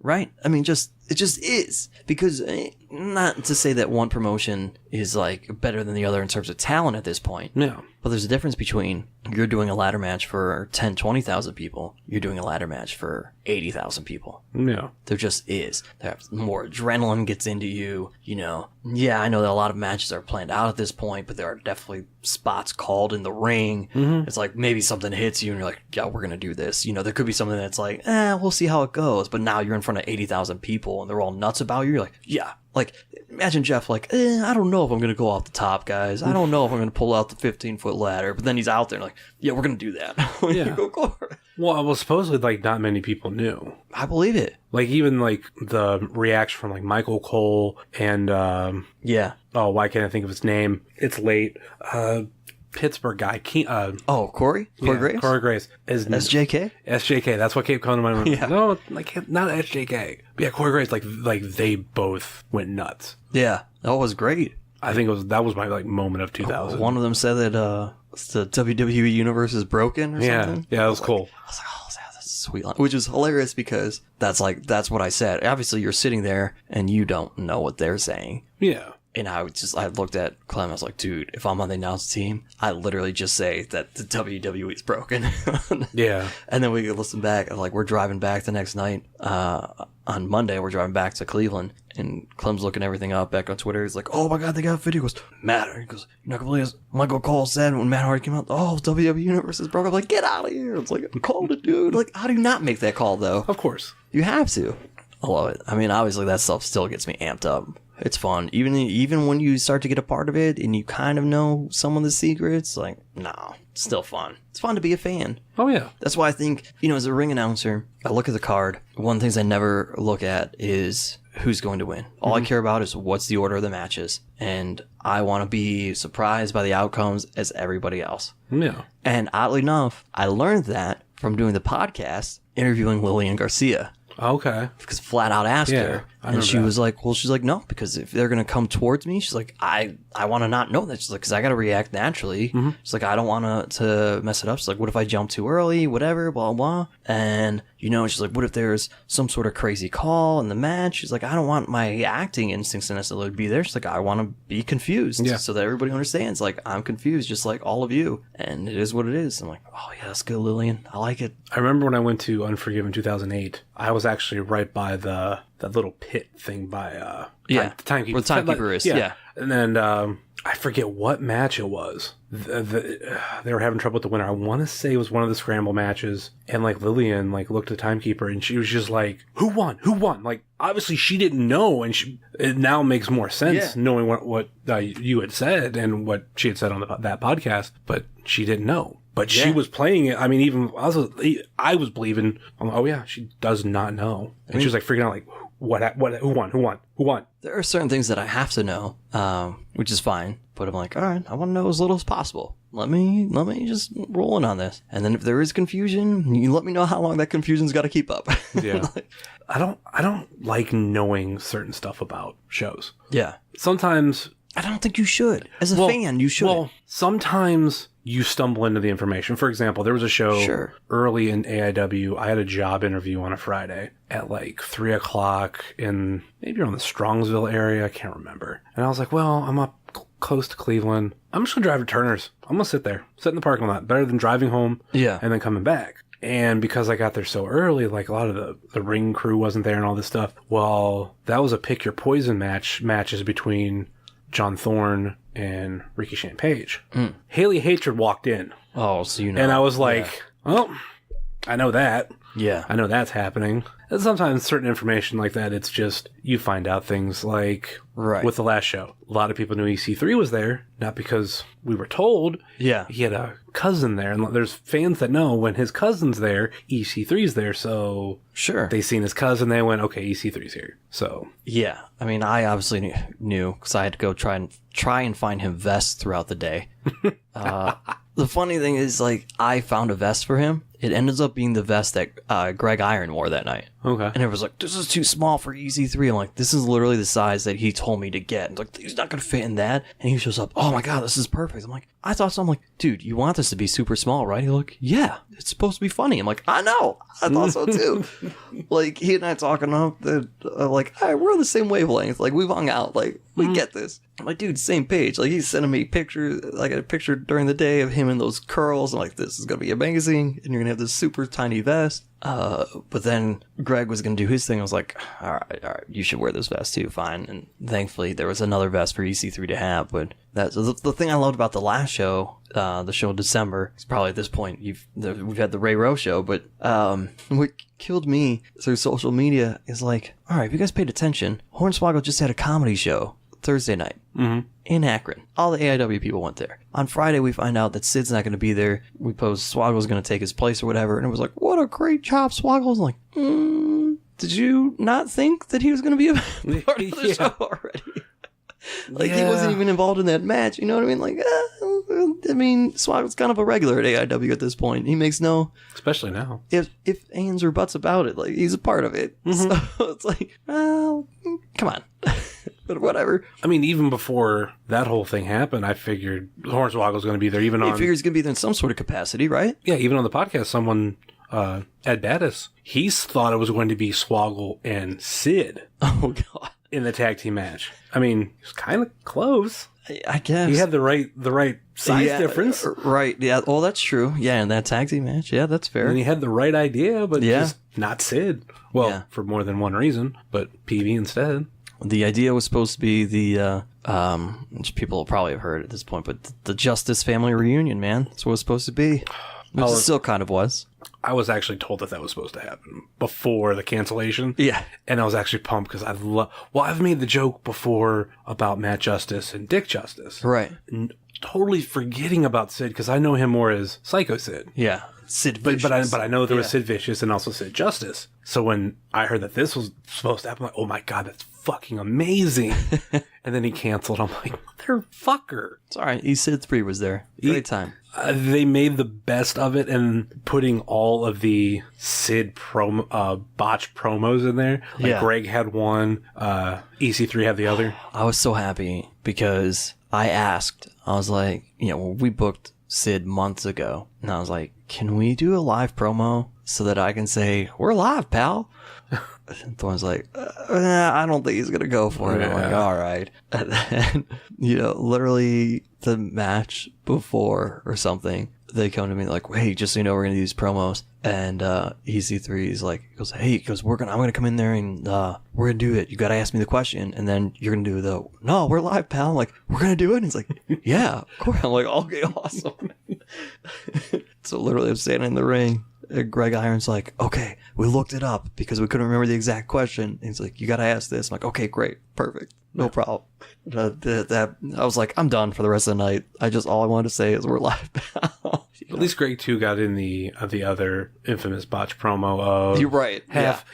Right? I mean, it just is. Because, not to say that one promotion is, like, better than the other in terms of talent at this point. No. But there's a difference between you're doing a ladder match for 10, 20,000 people. You're doing a ladder match for 80,000 people. No. There just is. There's more adrenaline gets into you, Yeah, I know that a lot of matches are planned out at this point, but there are definitely spots called in the ring. It's like maybe something hits you and you're like, yeah, we're going to do this. There could be something that's like, we'll see how it goes. But now you're in front of 80,000 people and they're all nuts about you. You're like, yeah. Like, imagine Jeff like, I don't know if I'm going to go off the top, guys. I don't know if I'm going to pull out the 15-foot ladder. But then he's out there and like, yeah, we're going to do that. Yeah. Go for it. Well, supposedly, like, not many people knew. I believe it. Like, even, like, the reaction from, like, Michael Cole and, yeah. Oh, why can't I think of his name? It's late. Pittsburgh guy. Corey? Corey Graves? Corey Graves. SJK? SJK. That's what kept coming to my mind. Yeah. No, like, not SJK. But yeah, Corey Graves, like they both went nuts. Yeah. That was great. I think that was my, like, moment of 2000. One of them said that, the WWE universe is broken or something. Yeah, that was cool. I was like, oh, that's a sweet line. Which is hilarious because that's what I said. Obviously, you're sitting there and you don't know what they're saying. Yeah. And I looked at Clem, I was like, dude, if I'm on the announce team, I literally just say that the WWE is broken. Yeah. And then we could listen back. Like, we're driving back the next night. On Monday, we're driving back to Cleveland. And Clem's looking everything up back on Twitter. He's like, oh my God, they got a video. He goes, Matt. He goes, you're not going to believe this. Michael Cole said when Matt Hardy came out, oh, WWE Universe is broken. I'm like, get out of here. It's like, I called it, dude. Like, how do you not make that call, though? Of course. You have to. I love it. I mean, obviously, that stuff still gets me amped up. It's fun. Even when you start to get a part of it and you kind of know some of the secrets, like, no, it's still fun. It's fun to be a fan. Oh, yeah. That's why I think, as a ring announcer, I look at the card. One of the things I never look at is who's going to win. All I care about is what's the order of the matches. And I want to be surprised by the outcomes as everybody else. Yeah. And oddly enough, I learned that from doing the podcast, interviewing Lillian Garcia. Okay. Because flat out asked her, and she was like, no, because if they're going to come towards me, she's like, I want to not know that. She's like, because I got to react naturally. She's like, I don't want to mess it up. She's like, what if I jump too early, whatever, blah, blah. And, she's like, what if there's some sort of crazy call in the match? She's like, I don't want my acting instincts to necessarily be there. She's like, I want to be confused so that everybody understands, like, I'm confused just like all of you. And it is what it is. I'm like, oh, yeah, that's good, Lillian. I like it. I remember when I went to Unforgiven 2008, I was actually right by that little pit thing by the timekeeper. Where the timekeeper is. Yeah. And then I forget what match it was. They were having trouble with the winner. I want to say it was one of the scramble matches. And like Lillian looked at the timekeeper and she was just like, "Who won? Who won?" Like obviously she didn't know, and it now makes more sense knowing what you had said and what she had said on that podcast. But she didn't know. But she was playing it. I mean, even I was believing. Oh yeah, she does not know, and she was like freaking out, like, what? Who won? Who won? Who won? There are certain things that I have to know, which is fine. But I'm like, all right, I want to know as little as possible. Let me just roll in on this, and then if there is confusion, you let me know how long that confusion's got to keep up. Yeah, I don't like knowing certain stuff about shows. Yeah, sometimes. I don't think you should. As a fan, you should. Well, sometimes you stumble into the information. For example, there was a show early in AIW. I had a job interview on a Friday at like 3 o'clock in maybe around the Strongsville area. I can't remember. And I was like, well, I'm up close to Cleveland. I'm just going to drive to Turner's. I'm going to sit there, sit in the parking lot. Better than driving home and then coming back. And because I got there so early, like a lot of the ring crew wasn't there and all this stuff. Well, that was a pick your poison matches between John Thorne and Ricky Shane Page. Haley Hatred walked in. Oh, so you know. And I was like, oh, I know that. Yeah. I know that's happening. And sometimes certain information like that, it's just, you find out things like with the last show. A lot of people knew EC3 was there, not because we were told. Yeah. He had a cousin there. And there's fans that know when his cousin's there, EC3's there. So they seen his cousin. They went, okay, EC3's here. So. Yeah. I mean, I obviously knew because I had to go try and find him vests throughout the day. The funny thing is, like, I found a vest for him. It ended up being the vest that Greg Iron wore that night. Okay. And it was like, this is too small for EC3. I'm like, this is literally the size that he told me to get. And like, he's not going to fit in that. And he shows up, oh my God, this is perfect. I'm like, I thought so. I'm like, dude, you want this to be super small, right? He's like, yeah, it's supposed to be funny. I'm like, I know. I thought so too. Like, he and I talking up, like, all right, we're on the same wavelength. Like, we've hung out. Like, we get this. I'm like, dude, same page. Like, he's sending me pictures, like a picture during the day of him in those curls. I'm like, this is going to be amazing. And you're going to have this super tiny vest. But then Greg was going to do his thing. I was like, all right, you should wear this vest too. Fine. And thankfully there was another vest for EC3 to have. But that's the thing I loved about the last show, the show in December. It's probably at this point we've had the Ray Rowe show, but what killed me through social media is like, all right, if you guys paid attention, Hornswoggle just had a comedy show Thursday night in Akron. All the AIW people went there. On Friday, we find out that Sid's not going to be there. We post Swoggle's going to take his place or whatever, and it was like, what a great job, Swoggle. I was like, did you not think that he was going to be a part of the show already? Like, he wasn't even involved in that match, you know what I mean? Like, I mean, Swoggle's kind of a regular at AIW at this point. He makes no... Especially now. If ands or buts about it. Like, he's a part of it. So it's like, well, come on. But whatever. I mean, even before that whole thing happened, I figured Hornswoggle's going to be there. Even on... You figure he's going to be there in some sort of capacity, right? Yeah, even on the podcast, someone... Ed Battis, he's thought it was going to be Swoggle and Sid. Oh, God. In the tag team match. I mean, it's kind of close. I guess. He had the right size difference. Right. Yeah. Oh, that's true. Yeah, in that tag team match. Yeah, that's fair. And he had the right idea, but just not Sid. Well, for more than one reason, but PV instead. The idea was supposed to be the, which people will probably have heard at this point, but the Justice family reunion, man. That's what it was supposed to be. Which it still kind of was. I was actually told that was supposed to happen before the cancellation. Yeah. And I was actually pumped because I've made the joke before about Matt Justice and Dick Justice. Right. Totally forgetting about Sid because I know him more as Psycho Sid. Yeah. Sid Vicious. But I know there was Sid Vicious and also Sid Justice. So when I heard that this was supposed to happen, I'm like, oh my God, that's fucking amazing. And then he canceled. I'm like, motherfucker. It's all right. Sid 3 was there. Great time. They made the best of it and putting all of the Sid botched promos in there. Like Greg had one, EC3 had the other. I was so happy because I was like, we booked Sid months ago. And I was like, can we do a live promo so that I can say, we're live, pal? And Thorne's like, I don't think he's going to go for it. I'm like, all right. And then, literally the match before or something, they come to me like, hey, just so you know, we're going to do these promos. And EC3 is like, I'm going to come in there and we're going to do it. You got to ask me the question. And then you're going to do no, we're live, pal. I'm like, we're going to do it. And he's like, yeah, of course. I'm like, okay, awesome. So literally I'm standing in the ring. Greg Iron's like, okay, we looked it up because we couldn't remember the exact question. And he's like, you got to ask this. I'm like, okay, great. Perfect. No problem. I was like, I'm done for the rest of the night. all I wanted to say is we're live now. At least Greg too got in the other infamous botch promo of you're right.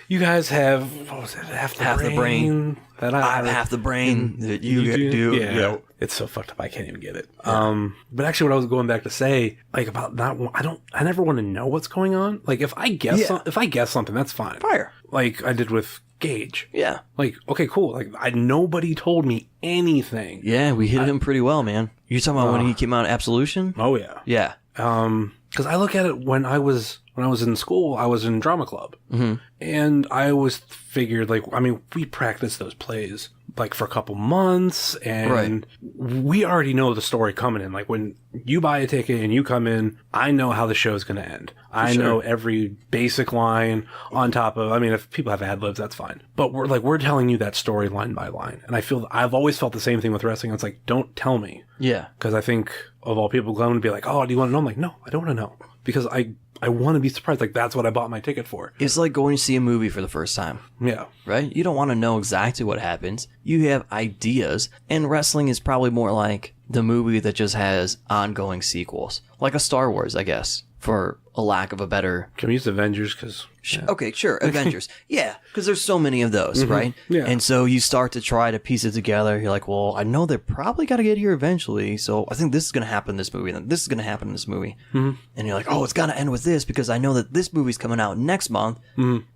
You guys have what was it? Half the brain that I have half the brain that you do. Yeah. It's so fucked up I can't even get it. Yeah. But actually what I was going back to say, like about I never want to know what's going on. Like if I guess something, that's fine. Fire. Like I did with Gage. Yeah. Like, okay, cool. Like, nobody told me anything. Yeah, we hit him pretty well, man. You talking about when he came out Absolution? Oh, yeah. Yeah. Because I look at it when I was in school, I was in drama club. Mm-hmm. And I always figured, like, I mean, we practiced those plays, like, for a couple months, and we already know the story coming in. Like, when you buy a ticket and you come in, I know how the show's going to end. I know every basic line on top of, I mean, if people have ad-libs, that's fine. But we're telling you that story line by line. And I've always felt the same thing with wrestling. It's like, don't tell me. Yeah. Because I think of all people going to be like, oh, do you want to know? I'm like, no, I don't want to know. Because I want to be surprised. Like, that's what I bought my ticket for. It's like going to see a movie for the first time. Yeah. Right? You don't want to know exactly what happens. You have ideas. And wrestling is probably more like the movie that just has ongoing sequels. Like a Star Wars, I guess, for a lack of a better... Can we use Avengers? Because... Yeah. Okay, sure. Avengers. Yeah, because there's so many of those, right? Yeah. And so you start to try to piece it together. You're like, well, I know they're probably got to get here eventually, so I think this is going to happen in this movie, and then this is going to happen in this movie. Mm-hmm. And you're like, oh, it's got to end with this because I know that this movie's coming out next month,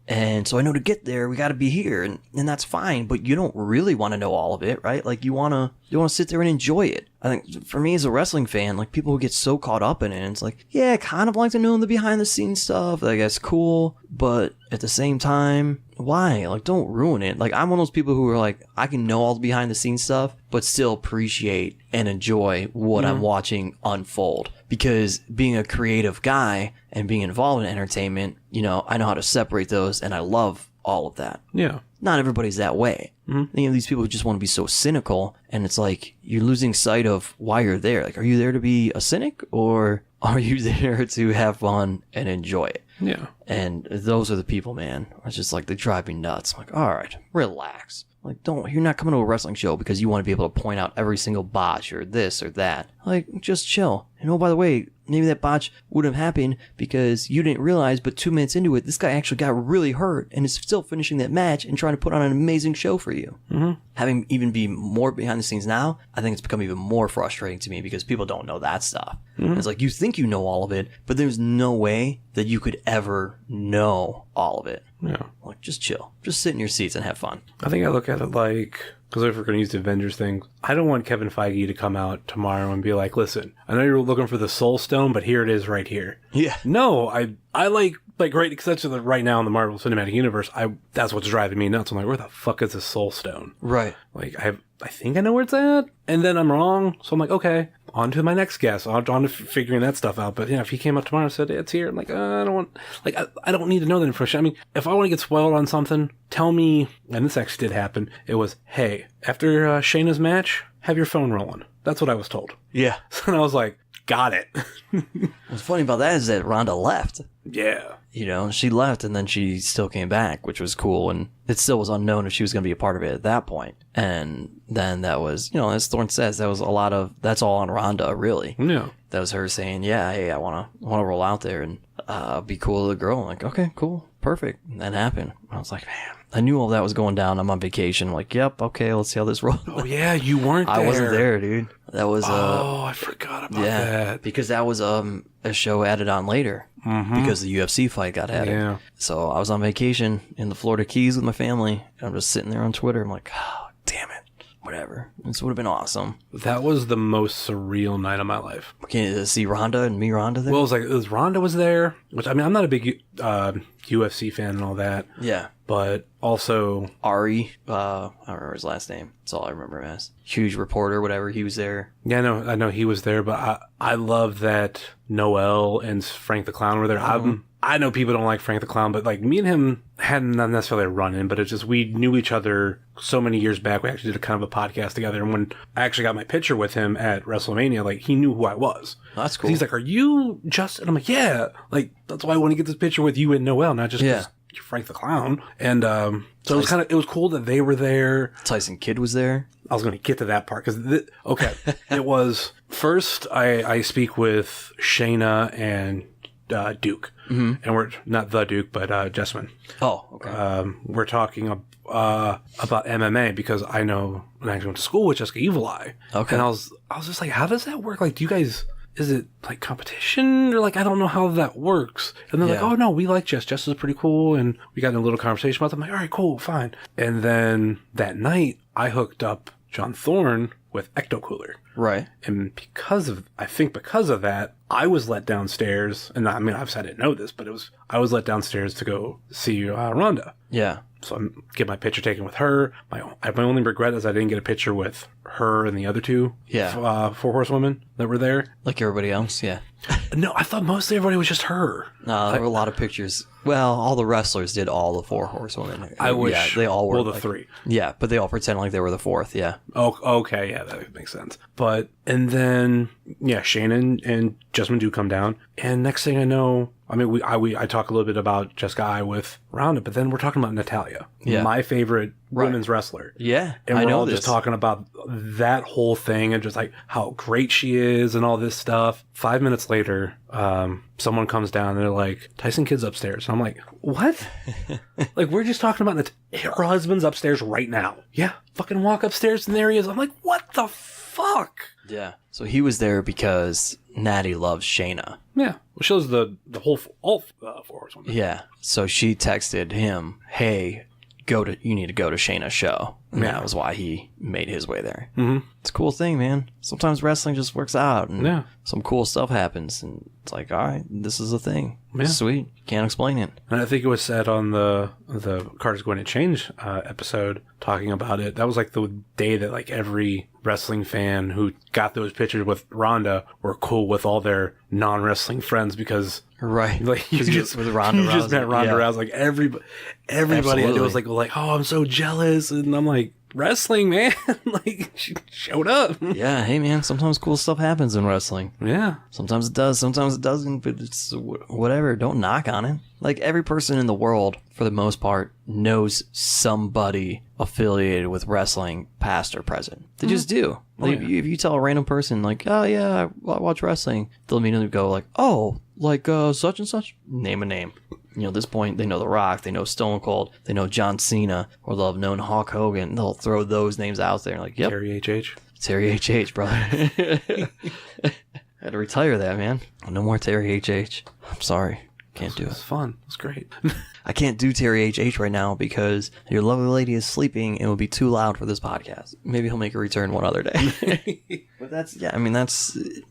and so I know to get there, we got to be here, and that's fine, but you don't really want to know all of it, right? Like, you want to sit there and enjoy it. I think, for me as a wrestling fan, like, people who get so caught up in it, and it's like, yeah, I kind of like to know the behind-the-scenes stuff, like, that's cool, but at the same time, why? Like, don't ruin it. Like, I'm one of those people who are like, I can know all the behind-the-scenes stuff, but still appreciate and enjoy what I'm watching unfold. Because being a creative guy and being involved in entertainment, you know, I know how to separate those, and I love all of that. Yeah. Not everybody's that way. Mm-hmm. You know, these people who just want to be so cynical, and it's like, you're losing sight of why you're there. Like, are you there to be a cynic, or are you there to have fun and enjoy it? Yeah. And those are the people, man. It's just like, they drive me nuts. I'm like, all right, relax. Like, you're not coming to a wrestling show because you want to be able to point out every single botch or this or that. Like, just chill. And oh, by the way, maybe that botch would have happened because you didn't realize, but 2 minutes into it, this guy actually got really hurt and is still finishing that match and trying to put on an amazing show for you. Mm-hmm. Having even be more behind the scenes now, I think it's become even more frustrating to me because people don't know that stuff. Mm-hmm. It's like, you think you know all of it, but there's no way that you could ever know all of it. Yeah. Like, just chill. Just sit in your seats and have fun. I think I look at it like, because if we're going to use the Avengers thing, I don't want Kevin Feige to come out tomorrow and be like, listen, I know you're looking for the Soul Stone, but here it is right here. Yeah. No, I like right, because that's right now in the Marvel Cinematic Universe, that's what's driving me nuts. I'm like, where the fuck is the Soul Stone? Right. Like, I think I know where it's at, and then I'm wrong, so I'm like, okay, on to my next guess, on to figuring that stuff out. But yeah, if he came up tomorrow and said it's here, I'm like, I don't want, like, I don't need to know that information. I mean, if I want to get spoiled on something, tell me. And this actually did happen. It was, hey, after Shayna's match, have your phone rolling. That's what I was told. Yeah. And I was like, got it. What's funny about that is that Ronda left. Yeah. You know, she left and then she still came back, which was cool. And it still was unknown if she was going to be a part of it at that point. And then that was, you know, as Thorne says, that was that's all on Ronda, really. Yeah. That was her saying, yeah, hey, I want to roll out there and be cool with the girl. I'm like, okay, cool, perfect. And that happened. I was like, man, I knew all that was going down. I'm on vacation. I'm like, yep, okay, let's see how this rolls. Oh, yeah, you weren't there. I wasn't there, dude. That was... I forgot about that. Because that was a show added on later. Mm-hmm. Because the UFC fight got added. Yeah. So I was on vacation in the Florida Keys with my family. And I'm just sitting there on Twitter. I'm like, oh, damn it. Whatever. This would have been awesome. That was the most surreal night of my life. Can you see Ronda and me Ronda there? Well, it was Ronda was there, which, I mean, I'm not a big UFC fan and all that. Yeah. But also... Ari, I don't remember his last name. That's all I remember him as. Huge reporter, whatever, he was there. Yeah, I know he was there, but I love that Noel and Frank the Clown were there. Mm-hmm. I know people don't like Frank the Clown, but like me and him hadn't not necessarily a run-in, but it's just we knew each other so many years back. We actually did a kind of a podcast together, and when I actually got my picture with him at WrestleMania, like he knew who I was. That's cool. He's like, "Are you Justin?" I'm like, "Yeah." Like that's why I want to get this picture with you and Noel, not just because you're Frank the Clown. And so it was cool that they were there. Tyson Kidd was there. I was going to get to that part because it was first. I speak with Shayna and Duke. Mm-hmm. And we're not the Duke, but Jessamine. Oh, okay. We're talking about MMA because I know I actually went to school with Jessica Evil Eye. Okay. And I was just like, how does that work? Like, do you guys is it like competition or like, I don't know how that works. And they're like, oh no, we like Jess. Jess is pretty cool. And we got in a little conversation about them. I'm like, all right, cool, fine. And then that night I hooked up John Thorne with Ecto Cooler. Right. And because of that, I was let downstairs. And I mean, obviously I didn't know this, but I was let downstairs to go see Rhonda. Yeah. So I get my picture taken with her. My only regret is I didn't get a picture with her and the other two four horsewomen that were there. Like everybody else, yeah. No, I thought mostly everybody was just her. No, there were a lot of pictures. Well, all the wrestlers did all the four horsewomen. I wish. Yeah, they all were. Well, the three. Yeah, but they all pretend like they were the fourth, yeah. Oh, okay, yeah, that makes sense. And then, yeah, Shane and Jessamine do come down. And next thing I know, I mean, I talk a little bit about Jessica I with Rhonda, but then we're talking about Natalia, my favorite women's wrestler. Yeah, and we're all just talking about that whole thing and just like how great she is and all this stuff. 5 minutes later, someone comes down and they're like, Tyson Kidd's upstairs. And I'm like, what? Like, we're just talking about her husband's upstairs right now. Yeah, fucking walk upstairs and there he is. I'm like, what the fuck? Yeah. So he was there because Natty loves Shayna. Yeah. Well, she loves all four horsewomen. Yeah. So she texted him, hey, you need to go to Shayna's show. And that was why he made his way there. Mm-hmm. It's a cool thing, man. Sometimes wrestling just works out and some cool stuff happens. And it's like, all right, this is a thing. Yeah. Sweet. Can't explain it. And I think it was said on the Card is Going to Change episode talking about it. That was like the day that like every wrestling fan who got those pictures with Rhonda were cool with all their non-wrestling friends because... Right. Like you just met Ronda Rousey. Like everybody I knew was like, oh, I'm so jealous. And I'm like, wrestling, man. Like, she showed up. Yeah. Hey, man. Sometimes cool stuff happens in wrestling. Yeah. Sometimes it does. Sometimes it doesn't. But it's whatever. Don't knock on it. Like every person in the world, for the most part, knows somebody affiliated with wrestling, past or present. They just do. Like, if you tell a random person, like, oh, yeah, I watch wrestling, they'll immediately go like, oh, like such and such? Name a name. You know, at this point, they know The Rock, they know Stone Cold, they know John Cena, or they'll have known Hulk Hogan. They'll throw those names out there. Like, yep. Terry H.H. Terry H.H., brother. I had to retire that, man. No more Terry H.H. I'm sorry. Can't do it. It's fun. It's great. I can't do Terry H.H. right now because your lovely lady is sleeping and it would be too loud for this podcast. Maybe he'll make a return one other day. But that's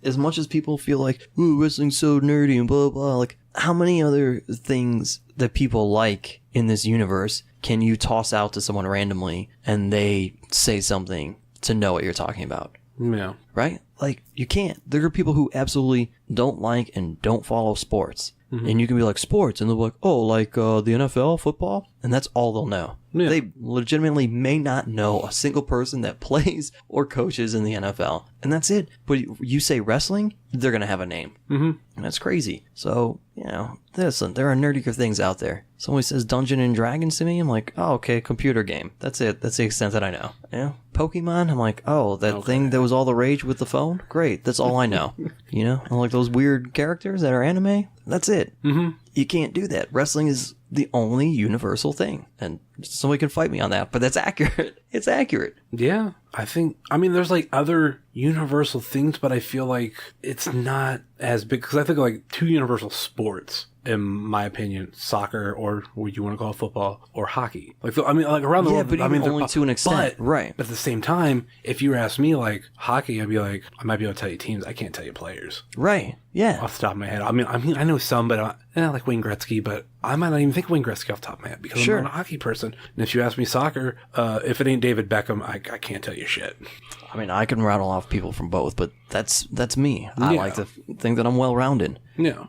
as much as people feel like, ooh, wrestling's so nerdy and blah, blah, like, how many other things that people like in this universe can you toss out to someone randomly and they say something to know what you're talking about? Yeah. Right? Like, you can't. There are people who absolutely don't like and don't follow sports. Mm-hmm. And you can be like, sports, and they'll be like, oh, like the NFL, football? And that's all they'll know. Yeah. They legitimately may not know a single person that plays or coaches in the NFL. And that's it. But you say wrestling, they're going to have a name. Mm-hmm. And that's crazy. So, you know, listen, there are nerdier things out there. Somebody says Dungeons and Dragons to me, I'm like, oh, okay, computer game. That's it. That's the extent that I know. You know? Pokemon, I'm like, oh, that thing that was all the rage with the phone? Great. That's all I know. You know? I like those weird characters that are anime. That's it. Mm-hmm. You can't do that. Wrestling is the only universal thing. And somebody can fight me on that, but that's accurate. It's accurate. Yeah. There's like other universal things, but I feel like it's not as big because I think like two universal sports, in my opinion, soccer or what you want to call football or hockey. Like, around the world. But only to an extent. But, right. But at the same time, if you ask me like hockey, I'd be like, I might be able to tell you teams. I can't tell you players. Right. Yeah. Off the top of my head. I know some, but like Wayne Gretzky, but I might not even think Wayne Gretzky off the top of my head because I'm not a hockey person. And if you ask me soccer, if it ain't David Beckham, I can't tell you shit. I mean, I can rattle off people from both, but that's me. I like to think that I'm well-rounded. Yeah.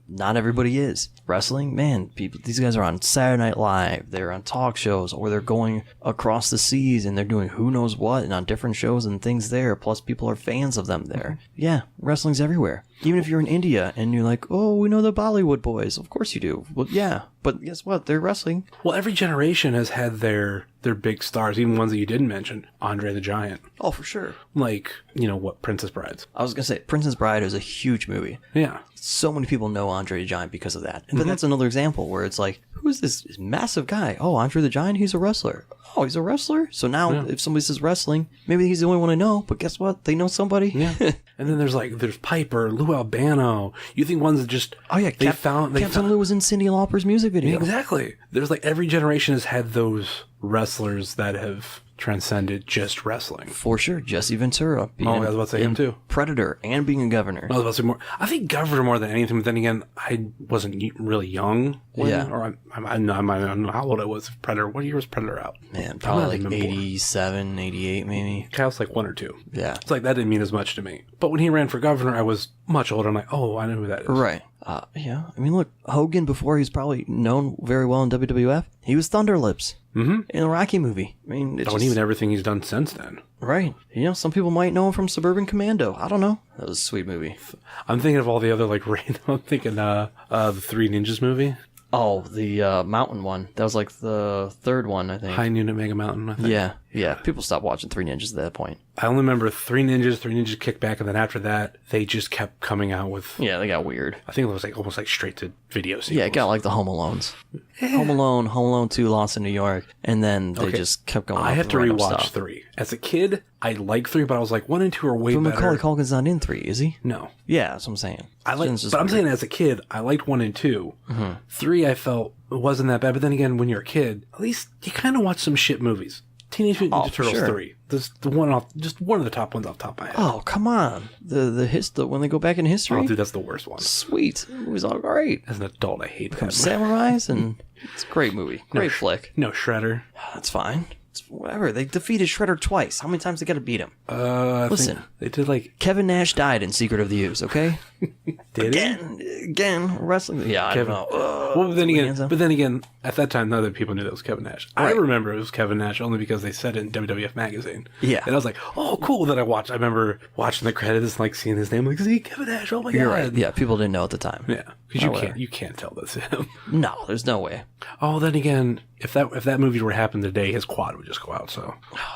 Not everybody is. Wrestling, man, these guys are on Saturday Night Live, they're on talk shows, or they're going across the seas and they're doing who knows what and on different shows and things there, plus people are fans of them there. Mm-hmm. Yeah, wrestling's everywhere. Even if you're in India and you're like, oh, we know the Bollywood boys. Of course you do. Well, yeah, but guess what? They're wrestling. Well, every generation has had their big stars, even ones that you didn't mention. Andre the Giant. Oh, for sure. Like, Princess Brides. I was going to say, Princess Bride is a huge movie. Yeah. So many people know Andre the Giant because of that. But that's another example where it's like, who's this massive guy? Oh, Andre the Giant, he's a wrestler. Oh, he's a wrestler? So now if somebody says wrestling, maybe he's the only one I know, but guess what? They know somebody. Yeah. And then there's Piper, Lou Albano. You think ones that just... Oh, yeah. Captain Lou was in Cyndi Lauper's music video. Exactly. There's like every generation has had those wrestlers that have transcended just wrestling. For sure. Jesse Ventura. I was about to say him too. Predator and being a governor. I was about to say more. I think governor more than anything, but then again, I wasn't really young. Or I don't know how old I was. Predator. What year was Predator out? Man, probably like 87, 88 maybe. I was like 1 or 2. Yeah. It's like that didn't mean as much to me. But when he ran for governor, I was much older. I'm like, oh, I know who that is. Right. Yeah. I mean, look, Hogan, before he was probably known very well in WWF, he was Thunder Lips in the Rocky movie. I mean, and even everything he's done since then. Right. You know, some people might know him from Suburban Commando. I don't know. That was a sweet movie. I'm thinking of all the other, like, random. I'm thinking the Three Ninjas movie. Oh, the Mountain one. That was like the third one, I think. High Noon at Mega Mountain, I think. Yeah. People stopped watching Three Ninjas at that point. I only remember Three Ninjas Kickback, and then after that, they just kept coming out with... Yeah, they got weird. I think it was like almost like straight to video sequels. Yeah, it got like the Home Alones. Home Alone 2, Lost in New York, and then they just kept going. I have to rewatch 3. As a kid, I liked 3, but I was like 1 and 2 are way better. But Macaulay Culkin's not in 3, is he? No. Yeah, that's what I'm saying. But I'm saying as a kid, I liked 1 and 2. 3, I felt it wasn't that bad. But then again, when you're a kid, at least you kind of watch some shit movies. Teenage Mutant Ninja Turtles 3. This just one of the top ones off the top of my head. Oh, come on. The when they go back in history. Oh, dude, that's the worst one. Sweet. It was all great. As an adult, I hate that. Samurais, and it's a great movie. Great flick. No Shredder. That's fine. It's whatever. They defeated Shredder twice. How many times they got to beat him? Listen, they did like... Kevin Nash died in Secret of the Ooze, okay? Did Again, wrestling. Yeah, I don't know. Well, but then again, at that time, none other people knew that was Kevin Nash. Right. I remember it was Kevin Nash only because they said it in WWF magazine. Yeah, and I was like, "Oh, cool!" That I remember watching the credits, and like seeing his name, like, "See, Kevin Nash! Oh my god!" You're right. Yeah, people didn't know at the time. Yeah, because you can't tell that's him. No, there's no way. Oh, then again, if that movie were to happen today, his quad would just go out. So,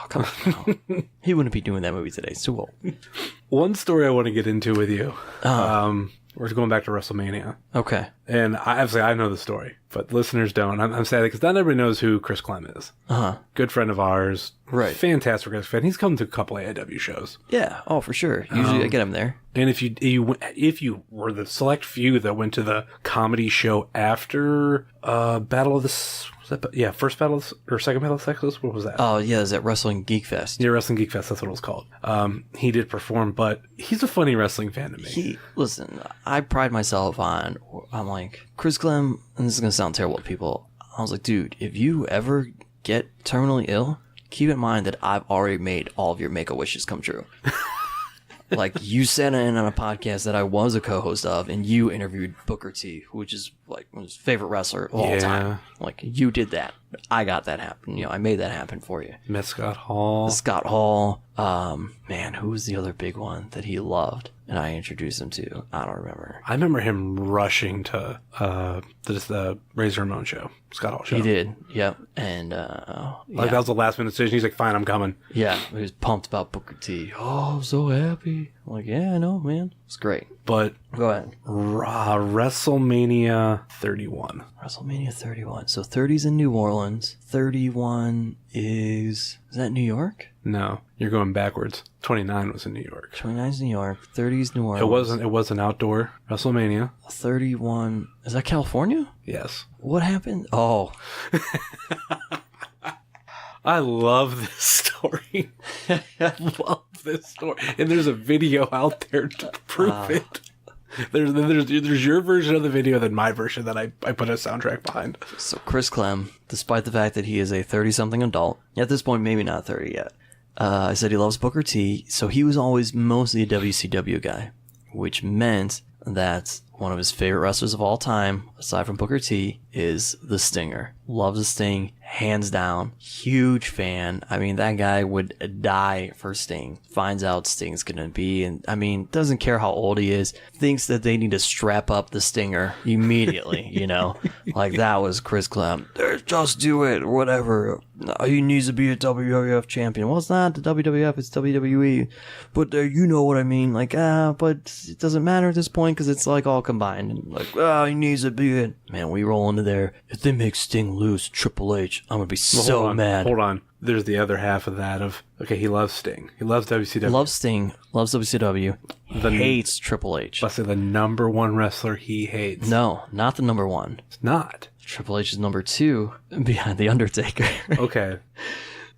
come on, he wouldn't be doing that movie today. It's too old. One story I want to get into with you. We're going back to WrestleMania. Okay. And I know the story, but listeners don't. I'm sad because not everybody knows who Chris Clem is. Good friend of ours. Right. Fantastic fan. He's come to a couple AIW shows. Yeah. Oh, for sure. Usually I get him there. And if you were the select few that went to the comedy show after Battle of the... first Battle or second Battle of the Sexes? What was that? Oh, yeah, is that Wrestling Geek Fest? Yeah, Wrestling Geek Fest, that's what it was called. He did perform, but he's a funny wrestling fan to me. Listen, I pride myself on, I'm like, Chris Clem, and this is going to sound terrible to people, I was like, dude, if you ever get terminally ill, keep in mind that I've already made all of your Make-A-Wishes come true. Like, you sat in on a podcast that I was a co-host of, and you interviewed Booker T, which is, like, his favorite wrestler of all time. Like, you did that. I got that happen. You know, I made that happen for you. Met Scott Hall. Scott Hall. Man, who was the other big one that he loved? And I introduced him to? I don't remember. I remember him rushing to the Razor Ramon show. Scott Hall show. He did. Yep. And, that was the last minute decision. He's like, fine, I'm coming. Yeah. He was pumped about Booker T. Oh, I'm so happy. I'm like, yeah, I know, man. It's great. But go ahead. WrestleMania 31. WrestleMania 31. So 30's in New Orleans. 31 is that New York? No, you're going backwards. 29 was in New York. 29's New York. 30's New Orleans. It was an outdoor WrestleMania. 31. Is that California? Yes. What happened? Oh. I love this story. I love this story. And there's a video out there to prove it. There's your version of the video, then my version that I put a soundtrack behind. So Chris Clem, despite the fact that he is a 30-something adult, at this point maybe not 30 yet, I said he loves Booker T, so he was always mostly a WCW guy, which meant that one of his favorite wrestlers of all time, aside from Booker T, is The Stinger. Loves The Sting, hands down. Huge fan. I mean, that guy would die for Sting. Finds out Sting's gonna be, and I mean, doesn't care how old he is. Thinks that they need to strap up The Stinger immediately, you know? Like, that was Chris Clem. Just do it, whatever. He needs to be a WWF champion. Well, it's not the WWF, it's WWE. But you know what I mean. Like, but it doesn't matter at this point because it's like all combined. And like, oh, he needs to be it. Man, we roll into there. If they make Sting lose Triple H, I'm going to be so mad. Hold on. There's the other half of that of, okay, he loves Sting. He loves WCW. Loves Sting. Loves WCW. Hates Triple H. Let's say the number one wrestler he hates. No, not the number one. It's not. Triple H is number 2 behind The Undertaker. Okay.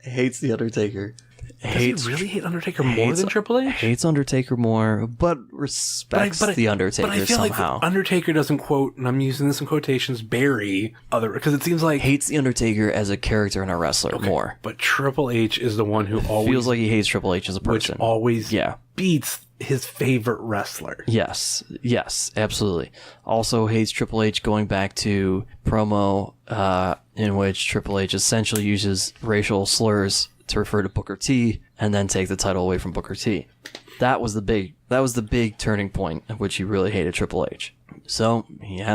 Hates The Undertaker. Does he really hate Undertaker more than Triple H? Hates Undertaker more, but respects The Undertaker somehow. But I feel like Undertaker doesn't quote, and I'm using this in quotations, bury other, because it seems like... Hates The Undertaker as a character and a wrestler more. But Triple H is the one who always... Feels like he hates Triple H as a person. Which always beats his favorite wrestler. Yes, absolutely. Also hates Triple H going back to promo in which Triple H essentially uses racial slurs to refer to Booker T and then take the title away from Booker T. That was the big turning point at which he really hated Triple H. So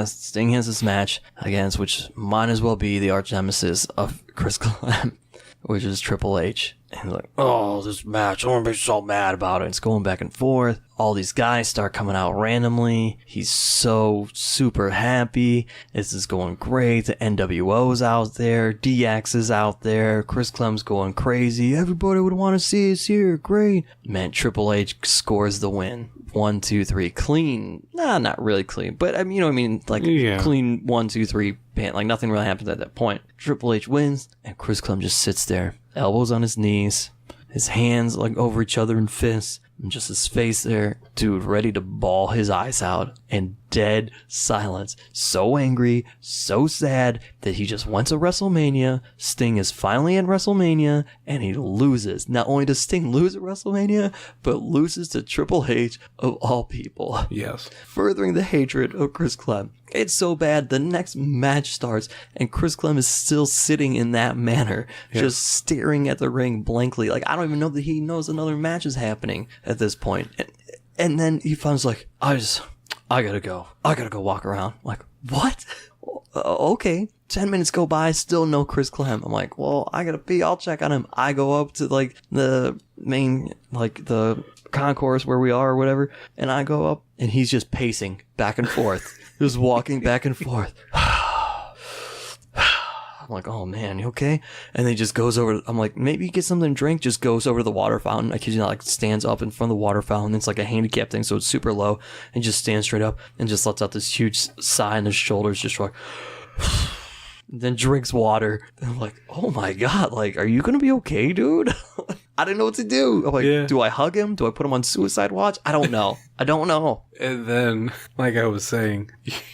Sting has this match against which might as well be the arch nemesis of Chris Clem, which is Triple H. And he's like, oh, this match, I'm going to be so mad about it. It's going back and forth. All these guys start coming out randomly. He's so super happy. This is going great. The NWO's out there. DX is out there. Chris Clem's going crazy. Everybody would want to see us here. Great. Man, Triple H scores the win. 1, 2, 3. Clean. Nah, not really clean. But, I mean, you know what I mean? Like, clean 1, 2, 3. Like, nothing really happens at that point. Triple H wins, and Chris Clem just sits there. Elbows on his knees, his hands like over each other in fists, and just his face there, dude, ready to bawl his eyes out, and dead silence. So angry, so sad that he just went to WrestleMania. Sting is finally at WrestleMania, and he loses. Not only does Sting lose at WrestleMania, but loses to Triple H of all people. Yes. Furthering the hatred of Chris Clem. It's so bad, the next match starts, and Chris Clem is still sitting in that manner, just staring at the ring blankly. Like, I don't even know that he knows another match is happening at this point. And then he finds like, I gotta go. I gotta go walk around. I'm like, what? Okay. 10 minutes go by, still no Chris Clem. I'm like, well, I gotta pee. I'll check on him. I go up to like the main, like the concourse where we are or whatever, and I go up, and he's just pacing back and forth. Just walking back and forth. I'm like, oh man, you okay? And then he just goes over. I'm like, maybe get something to drink. Just goes over to the water fountain. I kid you not, like stands up in front of the water fountain. It's like a handicap thing, so it's super low, and just stands straight up and just lets out this huge sigh, and his shoulders just like. Then drinks water. And I'm like, oh my god, like, are you gonna be okay, dude? I didn't know what to do. I'm like, do I hug him? Do I put him on suicide watch? I don't know. And then, like I was saying,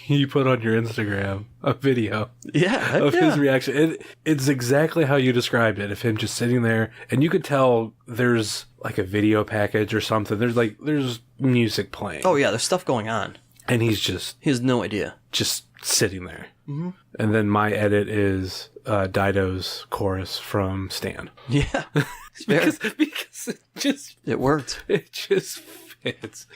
you put on your Instagram a video of his reaction. It's exactly how you described it, of him just sitting there, and you could tell there's like a video package or something. There's music playing. Oh yeah, there's stuff going on. And he has no idea. Just sitting there. Mm-hmm. And then my edit is Dido's chorus from Stan. Yeah. because it worked. It just fits.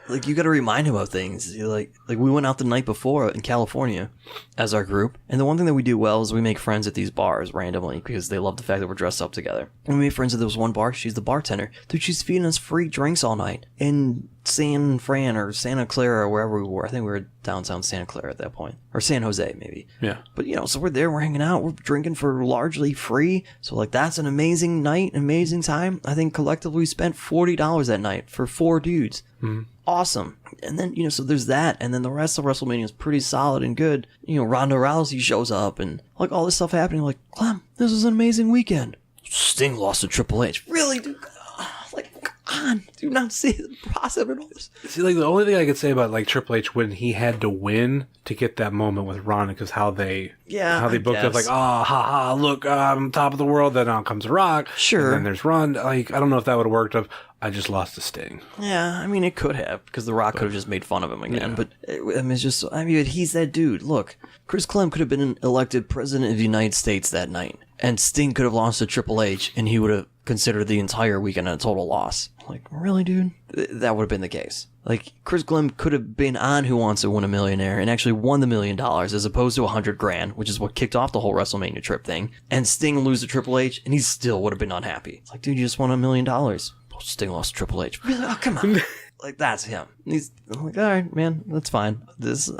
Like, you got to remind him of things. Like we went out the night before in California as our group, and the one thing that we do well is we make friends at these bars randomly because they love the fact that we're dressed up together. And we made friends at this one bar. She's the bartender. Dude, she's feeding us free drinks all night in San Fran or Santa Clara or wherever we were. I think we were downtown Santa Clara at that point. Or San Jose, maybe. Yeah. But, so we're there, we're hanging out, we're drinking for largely free. So, like, that's an amazing night, amazing time. I think collectively we spent $40 that night for 4 dudes. Mm-hmm. Awesome. And then, so there's that. And then the rest of WrestleMania is pretty solid and good. Ronda Rousey shows up and, like, all this stuff happening. Like, Clem, this was an amazing weekend. Sting lost to Triple H. Really, dude? Like, come on. Do not see the process of all this. See, like, the only thing I could say about, like, Triple H when he had to win to get that moment with Ronda, because how they booked it, like, look, I'm top of the world, then out comes Rock. Sure. And then there's Ronda. Like, I don't know if that would have worked if I just lost to Sting. Yeah, I mean, it could have, because The Rock could have just made fun of him again. Yeah. But, it's just, he's that dude. Look, Chris Clem could have been elected president of the United States that night, and Sting could have lost to Triple H, and he would have considered the entire weekend a total loss. Like, really, dude? That would have been the case. Like, Chris Clem could have been on Who Wants to Win a Millionaire and actually won the $1 million as opposed to $100,000, which is what kicked off the whole WrestleMania trip thing. And Sting lose to Triple H, and he still would have been unhappy. It's like, dude, you just won $1 million. Sting lost to Triple H. Really? Oh, come on. Like that's him. I'm like, all right, man, that's fine.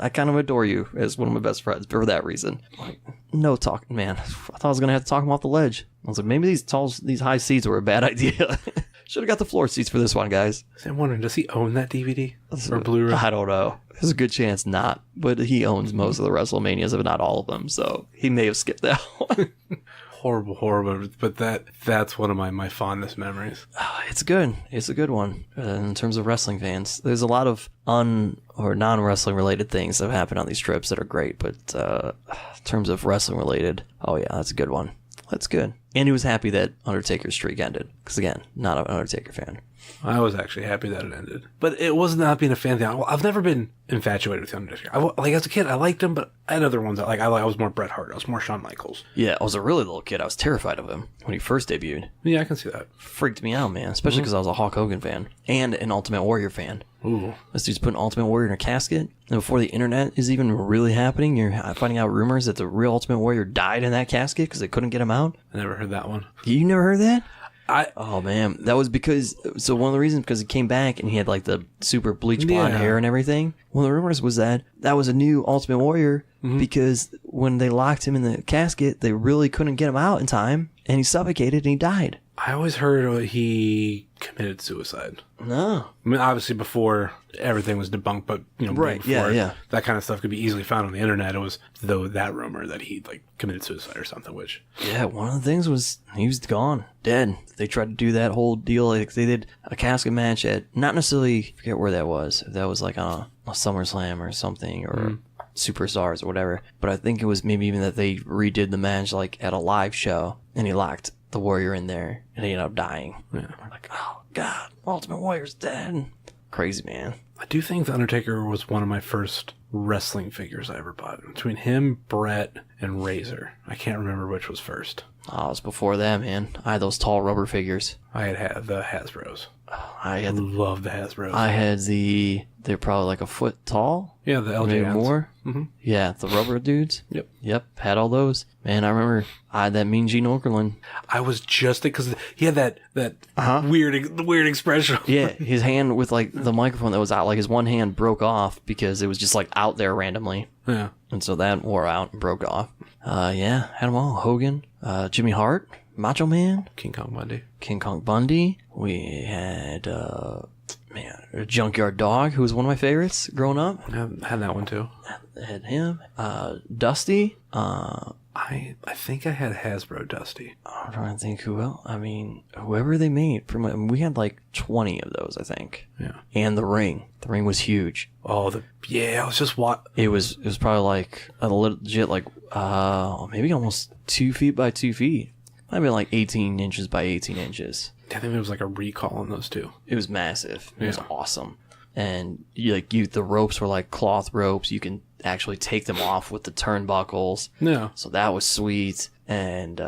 I kind of adore you as one of my best friends for that reason. Like, no talking, man. I thought I was gonna have to talk him off the ledge. I was like, maybe these high seats were a bad idea. Should have got the floor seats for this one, guys. I'm wondering, does he own that DVD or Blu-ray? I don't know. There's a good chance not, but he owns most of the WrestleManias, if not all of them, so he may have skipped that one. Horrible, but that's one of my fondest memories. It's good. It's a good one in terms of wrestling fans. There's a lot of or non-wrestling related things that happen on these trips that are great, but in terms of wrestling related, oh yeah, that's a good one. That's good. And he was happy that Undertaker's streak ended. Because, again, not an Undertaker fan. I was actually happy that it ended. But it was not being a fan thing. I've never been infatuated with Undertaker. Like, as a kid, I liked him, but I had other ones. I was more Bret Hart. I was more Shawn Michaels. Yeah, I was a really little kid. I was terrified of him when he first debuted. Yeah, I can see that. Freaked me out, man. Especially because I was a Hulk Hogan fan. And an Ultimate Warrior fan. Ooh. This dude's putting Ultimate Warrior in a casket. And before the internet is even really happening, you're finding out rumors that the real Ultimate Warrior died in that casket because they couldn't get him out. I never heard that one. You never heard that? Oh man, that was one of the reasons because he came back and he had like the super bleach blonde hair and everything. One of the rumors was that was a new Ultimate Warrior because when they locked him in the casket, they really couldn't get him out in time, and he suffocated and he died. I always heard he committed suicide. No, I mean, obviously before everything was debunked, but right, before yeah, that kind of stuff could be easily found on the internet. It was that rumor that he committed suicide or something. Which one of the things was he was gone, dead. They tried to do that whole deal. Like they did a casket match at not necessarily forget where that was. If that was like on a SummerSlam or something or Superstars or whatever. But I think it was maybe even that they redid the match like at a live show and he locked the Warrior in there and he ended up dying. Yeah. We're like, oh god, Ultimate Warrior's dead. Crazy, man. I do think The Undertaker was one of my first wrestling figures I ever bought. Between him, Brett, and Razor. I can't remember which was first. Oh, it was before that, man. I had those tall rubber figures. I had the Hasbros. I love the Hasbros. I had they're probably like a foot tall. Yeah, the LJ maybe more. Mm-hmm. Yeah, the rubber dudes. Yep. Had all those. Man, I remember I had that Mean Gene Okerlund. I was just because he had that weird expression. Yeah, his hand with like the microphone that was out, like his one hand broke off because it was just like out there randomly. Yeah, and so that wore out and broke off. Yeah, had them all. Hogan, Jimmy Hart, Macho Man, King Kong Bundy. We had a Junkyard Dog, who was one of my favorites growing up. I had that one too. Had him. Dusty. I think I had Hasbro Dusty. I'm trying to think who else. I mean, whoever they made. We had like 20 of those, I think. Yeah. And the ring. The ring was huge. Oh, I was just It was probably like a legit like maybe almost 2 feet by 2 feet. Might be like 18 inches by 18 inches. I think there was like a recall on those too. It was massive. It was awesome. And the ropes were like cloth ropes. You can actually take them off with the turnbuckles. Yeah. So that was sweet. And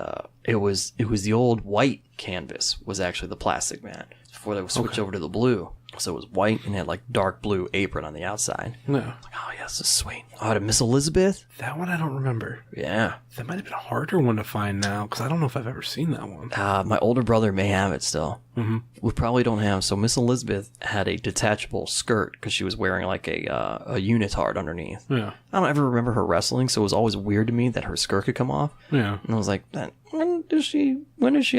it was the old white canvas was actually the plastic mat before they would switch over to the blue. So it was white and had like dark blue apron on the outside. Yeah. Like, oh yeah, this is sweet. Oh, I had a Miss Elizabeth. That one I don't remember. Yeah. That might have been a harder one to find now because I don't know if I've ever seen that one. My older brother may have it still. Mm-hmm. We probably don't have. So Miss Elizabeth had a detachable skirt because she was wearing like a unitard underneath. Yeah. I don't ever remember her wrestling, so it was always weird to me that her skirt could come off. Yeah. And I was like, when does she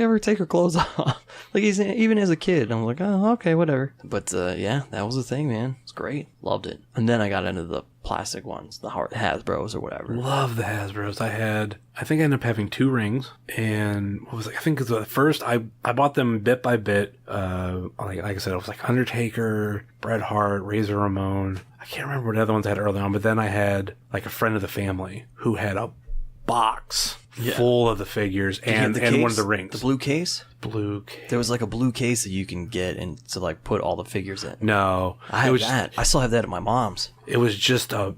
ever take her clothes off? Like even as a kid, I was like, oh, okay, whatever. But yeah, that was the thing, man. It's great. Loved it. And then I got into the plastic ones, the Hasbros or whatever. Love the Hasbros. I think I ended up having 2 rings, and what was it? I think the first I bought them bit by bit. Like I said, it was like Undertaker, Bret Hart, Razor Ramon. I can't remember what other ones I had early on, but then I had like a friend of the family who had a box full of the figures and one of the rings. The blue case? Blue case. There was like a blue case that you can get and to like put all the figures in. No. I had that. I still have that at my mom's. It was just a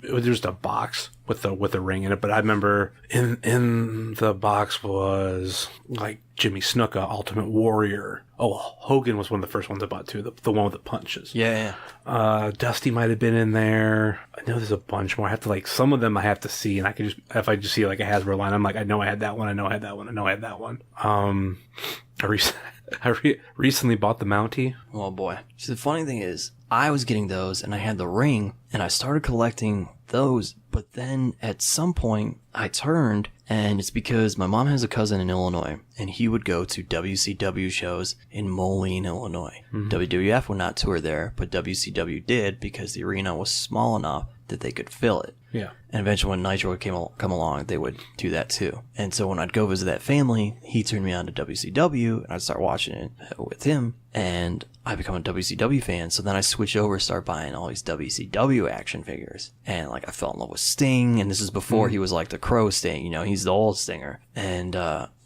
box with a ring in it, but I remember in the box was like Jimmy Snuka, Ultimate Warrior. Oh, Hogan was one of the first ones I bought too, the one with the punches. Yeah. Dusty might have been in there. I know there's a bunch more. I have to some of them I have to see, and if I just see like a Hasbro line, I'm like, I know I had that one, I know I had that one, I know I had that one. I recently bought the Mountie. Oh boy. So the funny thing is, I was getting those and I had the ring and I started collecting those, but then at some point I turned, and it's because my mom has a cousin in Illinois and he would go to WCW shows in Moline, Illinois. WWF would not tour there, but WCW did because the arena was small enough that they could fill it. Yeah. And eventually when Nitro would come along, they would do that too. And so when I'd go visit that family, he turned me on to WCW, and I'd start watching it with him, and I become a WCW fan. So then I switch over, start buying all these WCW action figures. And like I fell in love with Sting, and this is before he was like the Crow Sting, you know, he's the old Stinger. And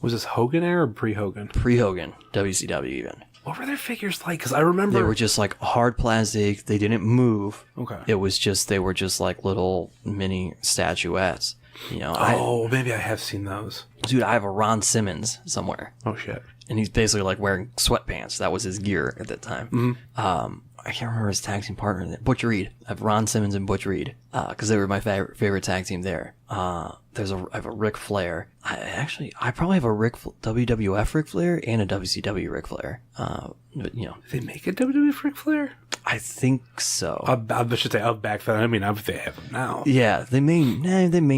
was this Hogan era or pre-Hogan? Pre-Hogan, WCW even. What were their figures like? Because I remember... They were just like hard plastic. They didn't move. Okay. They were just like little mini statuettes. You know. Maybe I have seen those. Dude, I have a Ron Simmons somewhere. Oh, shit. And he's basically like wearing sweatpants. That was his gear at that time. I can't remember his tag team partner. Butch Reed. I have Ron Simmons and Butch Reed. Because they were my favorite tag team there. I have a Ric Flair. I probably have a WWF Ric Flair and a WCW Ric Flair. But, you know. Did they make a WWF Ric Flair? I think so. I should say of back then. I mean, they have them now. Yeah, they may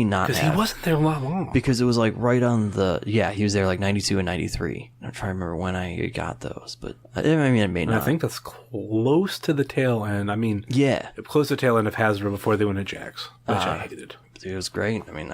not Because have. he wasn't there long. Because it was like right on the... Yeah, he was there like 92 and 93. I'm trying to remember when I got those, but I mean, it may not. I think that's close to the tail end. I mean, yeah. Close to the tail end of Hasbro before they went to Jax, which I hated. Dude, it was great. I mean,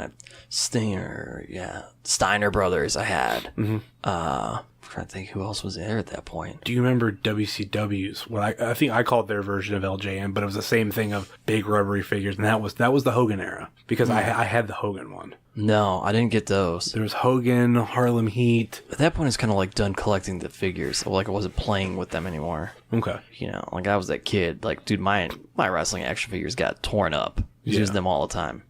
Stinger, yeah. Steiner Brothers I had. I'm trying to think who else was there at that point. Do you remember WCW's? Well, I think I called their version of LJN, but it was the same thing of big rubbery figures, and that was the Hogan era, because I had the Hogan one. No, I didn't get those. There was Hogan, Harlem Heat. At that point, it's kind of like done collecting the figures. Like I wasn't playing with them anymore. Okay. You know, like I was that kid. Like, dude, my wrestling action figures got torn up. Used them all the time.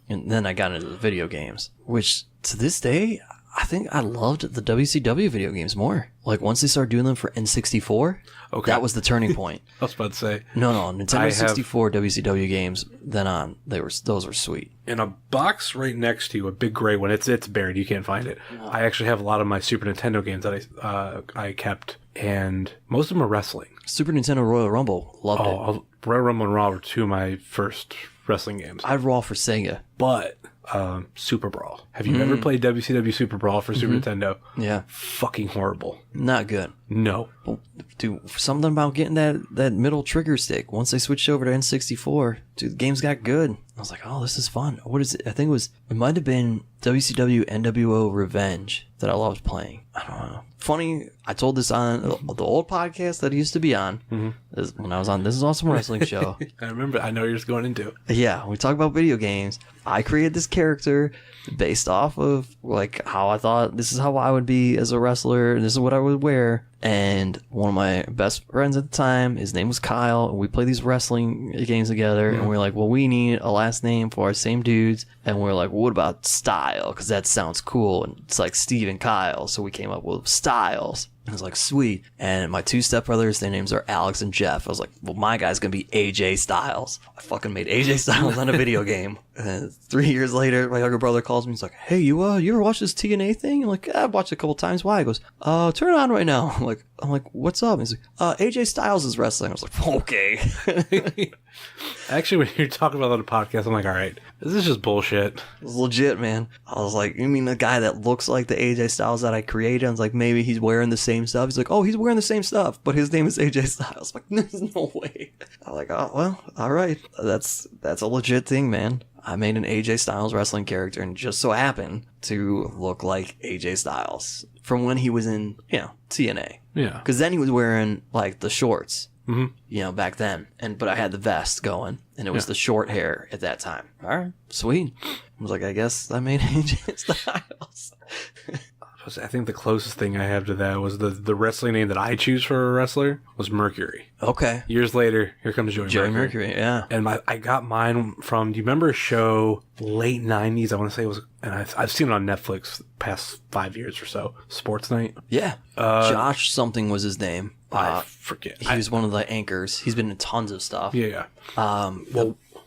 And then I got into the video games, which to this day, I think I loved the WCW video games more. Like once they started doing them for N64, that was the turning point. I was about to say. No, Nintendo 64 WCW games, then on, those were sweet. In a box right next to you, a big gray one, it's buried, you can't find it. No. I actually have a lot of my Super Nintendo games that I kept, and most of them are wrestling. Super Nintendo Royal Rumble, loved it. Royal Rumble and Raw were two of my first wrestling games. I had Raw for Sega. But Super Brawl. Have you ever played WCW Super Brawl for Super Nintendo? Yeah. Fucking horrible. Not good. No. Well, dude, something about getting that middle trigger stick. Once they switched over to N64, dude, the games got good. I was like, oh, this is fun. What is it? I think it might have been WCW NWO Revenge that I loved playing. I don't know. Funny, I told this on the old podcast that I used to be on. When I was on This Is Awesome Wrestling Show. I remember. I know you're just going into. Yeah, we talk about video games. I created this character based off of like how I thought this is how I would be as a wrestler. And this is what I would wear. And one of my best friends at the time, his name was Kyle, and we played these wrestling games together. And we were like, well, we need a last name for our same dudes. And we were like, well, what about Style? Because that sounds cool. And it's like Steve and Kyle. So we came up with Styles. I was like, sweet. And my two stepbrothers, their names are Alex and Jeff. I was like, well, my guy's going to be AJ Styles. I fucking made AJ Styles on a video game. And 3 years later, my younger brother calls me. He's like, hey, you ever watch this TNA thing? I'm like, I've watched it a couple times. Why? He goes, turn it on right now. I'm like, what's up? He's like, AJ Styles is wrestling. I was like, okay. Actually, when you're talking about it on the podcast, I'm like, all right, this is just bullshit. It was legit, man. I was like, you mean the guy that looks like the AJ Styles that I created? I was like, maybe he's wearing the same stuff. He's like, oh, he's wearing the same stuff, but his name is AJ Styles. I'm like, there's no way. I'm like, oh, well, all right. That's a legit thing, man. I made an AJ Styles wrestling character and just so happened to look like AJ Styles from when he was in, TNA. Yeah. Because then he was wearing, like, the shorts, back then. But I had the vest going, and it was the short hair at that time. All right, sweet. I was like, I guess I made AJ Styles. I think the closest thing I have to that was the wrestling name that I choose for a wrestler was Mercury. Okay. Years later, here comes Joey Mercury, yeah. And I got mine from, do you remember a show, late 90s, I want to say it was, and I've seen it on Netflix the past 5 years or so, Sports Night? Yeah. Josh something was his name. I forget. He was one of the anchors. He's been in tons of stuff. Yeah.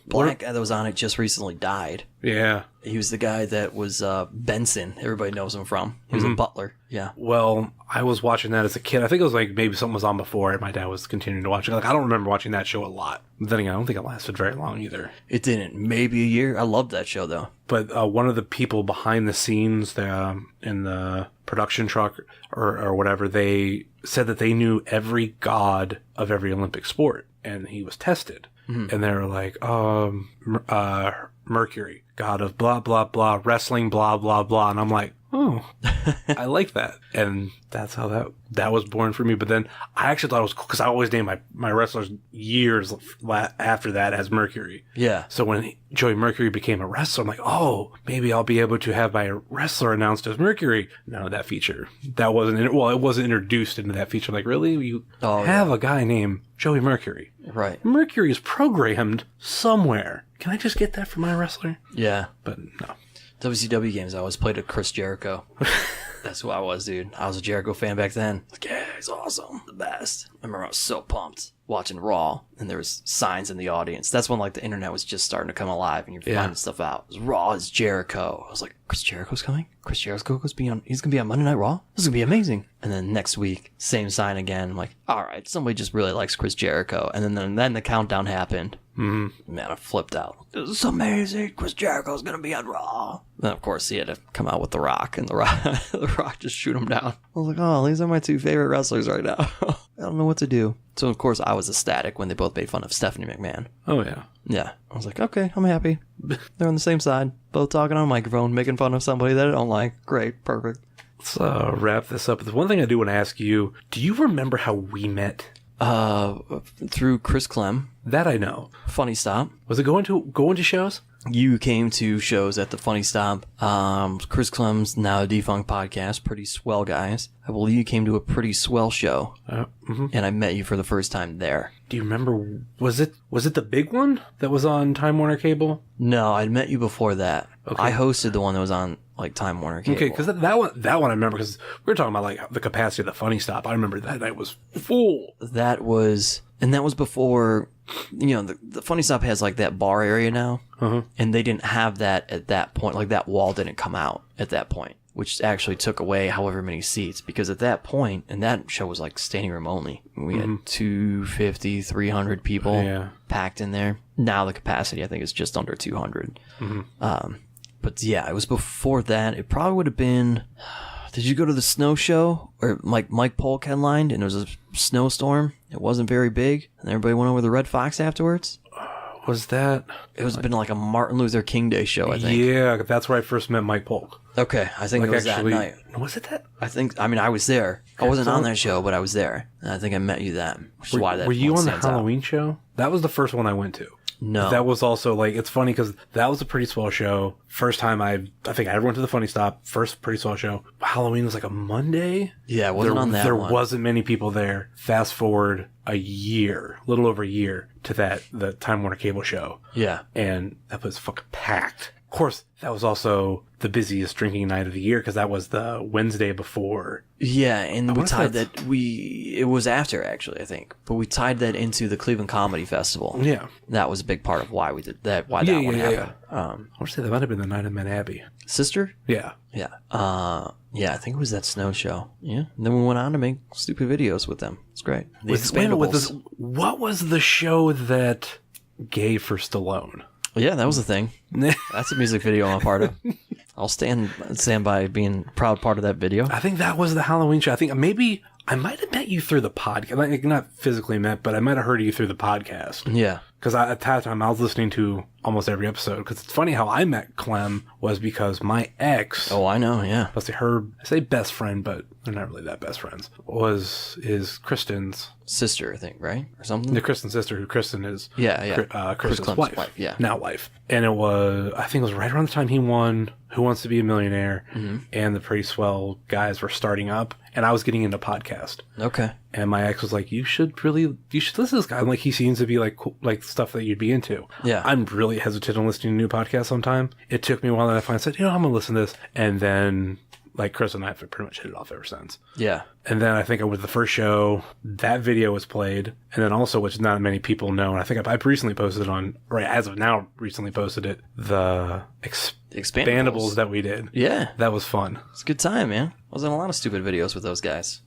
black guy that was on it just recently died. Yeah. He was the guy that was Benson. Everybody knows him from. He was a butler. Yeah. Well, I was watching that as a kid. I think it was like maybe something was on before, and my dad was continuing to watch it. Like, I don't remember watching that show a lot. But then again, I don't think it lasted very long either. It didn't. Maybe a year. I loved that show, though. But one of the people behind the scenes in the production truck or whatever, they said that they knew every god of every Olympic sport, and he was tested. And they were like, Mercury, god of blah, blah, blah, wrestling, blah, blah, blah. And I'm like, oh, I like that. And that's how that was born for me. But then I actually thought it was cool because I always named my wrestlers years after that as Mercury. Yeah. So when Joey Mercury became a wrestler, I'm like, oh, maybe I'll be able to have my wrestler announced as Mercury. No, that feature. That wasn't, it wasn't introduced into that feature. Like, really? You have a guy named Joey Mercury. Right. Mercury is programmed somewhere. Can I just get that for my wrestler? Yeah. But no. WCW games, I always played a Chris Jericho. That's who I was, dude. I was a Jericho fan back then. Like, yeah, he's awesome. The best. I remember I was so pumped watching Raw, and there was signs in the audience. That's when, like, the internet was just starting to come alive, and you're finding stuff out. It was Raw is Jericho. I was like, Chris Jericho's coming? Chris Jericho's he's going to be on Monday Night Raw? This is going to be amazing. And then next week, same sign again. I'm like, all right, somebody just really likes Chris Jericho. And then the countdown happened. Mm-hmm. Man, I flipped out. This is amazing. Chris Jericho's going to be on Raw. Then, of course, he had to come out with The Rock, and The Rock just shoot him down. I was like, oh, these are my two favorite wrestlers right now. I don't know what to do. So, of course, I was ecstatic when they both made fun of Stephanie McMahon. Oh, yeah. Yeah. I was like, okay, I'm happy. They're on the same side. Both talking on a microphone, making fun of somebody that I don't like. Great. Perfect. Let's wrap this up. There's one thing I do want to ask you. Do you remember how we met? Through Chris Clem. That I know. Funny Stop. Was it going to shows? You came to shows at the Funny Stop. Chris Clem's now a defunct podcast. Pretty swell guys. I believe you came to a Pretty Swell show. And I met you for the first time there. Do you remember, was it the big one that was on Time Warner Cable? No, I'd met you before that. Okay. I hosted the one that was on like Time Warner Cable. Okay, because that one I remember because we were talking about like the capacity of the Funny Stop. I remember that night was full. That was before, the Funny Stop has like that bar area now, and they didn't have that at that point. Like that wall didn't come out at that point, which actually took away however many seats, because at that point, and that show was like standing room only. We had 250, 300 people packed in there. Now the capacity, I think, is just under 200. But yeah, it was before that. It probably would have been... Did you go to the snow show? Or like Mike Polk headlined, and it was a snowstorm. It wasn't very big, and everybody went over the Red Fox afterwards. Was that? It was been like a Martin Luther King Day show, I think. Yeah, that's where I first met Mike Polk. Okay, I think it was actually, that night. Was it that? I was there. I wasn't on that show, but I was there. And I think I met you then, which is why that Were you on the stands Halloween show? That was the first one I went to. No. That was also, like, it's funny because that was a Pretty Swell show. First time I think I ever went to the Funny Stop. First Pretty Swell show. Halloween was like a Monday. Yeah, it wasn't on that There one. wasn't many people there. Fast forward a little over a year to the Time Warner Cable show. Yeah. And that was fucking packed. Of course, that was also the busiest drinking night of the year because that was the Wednesday before. Yeah, and we tied that. It was after, actually, I think, but we tied that into the Cleveland Comedy Festival. Yeah, that was a big part of why we did that. Why that one happened. I want to say that might have been the night of Met Abbey. Sister? Yeah. Yeah. Yeah, I think it was that snow show. Yeah. And then we went on to make stupid videos with them. It's great. What was the show that gave for Stallone? Yeah, that was the thing. That's a music video I'm a part of. I'll stand by being a proud part of that video. I think that was the Halloween show. I think maybe I might have met you through the podcast. Like, not physically met, but I might have heard of you through the podcast. Yeah. Because at that time, I was listening to almost every episode. Because it's funny how I met Clem was because my ex... Oh, I know, yeah. Let's say I say best friend, but they're not really that best friends. Is Kristen's... sister, I think, right? Or something? The Kristen's sister, who Kristen is... Yeah. Kristen's wife. Yeah. Now wife. And it was... I think it was right around the time he won Who Wants to Be a Millionaire. Mm-hmm. And the Pretty Swell guys were starting up. And I was getting into podcast. Okay. And my ex was like, you should listen to this guy. I'm like, he seems to be like cool, like stuff that you'd be into. Yeah. I'm really hesitant on listening to new podcasts sometime. It took me a while, and I finally said, I'm going to listen to this. And then, like, Chris and I have pretty much hit it off ever since. Yeah. And then I think with the first show, that video was played. And then also, which not many people know, and I think I've recently posted on, right as of now, recently posted it, the Expandables that we did. Yeah. That was fun. It's a good time, man. I was in a lot of stupid videos with those guys.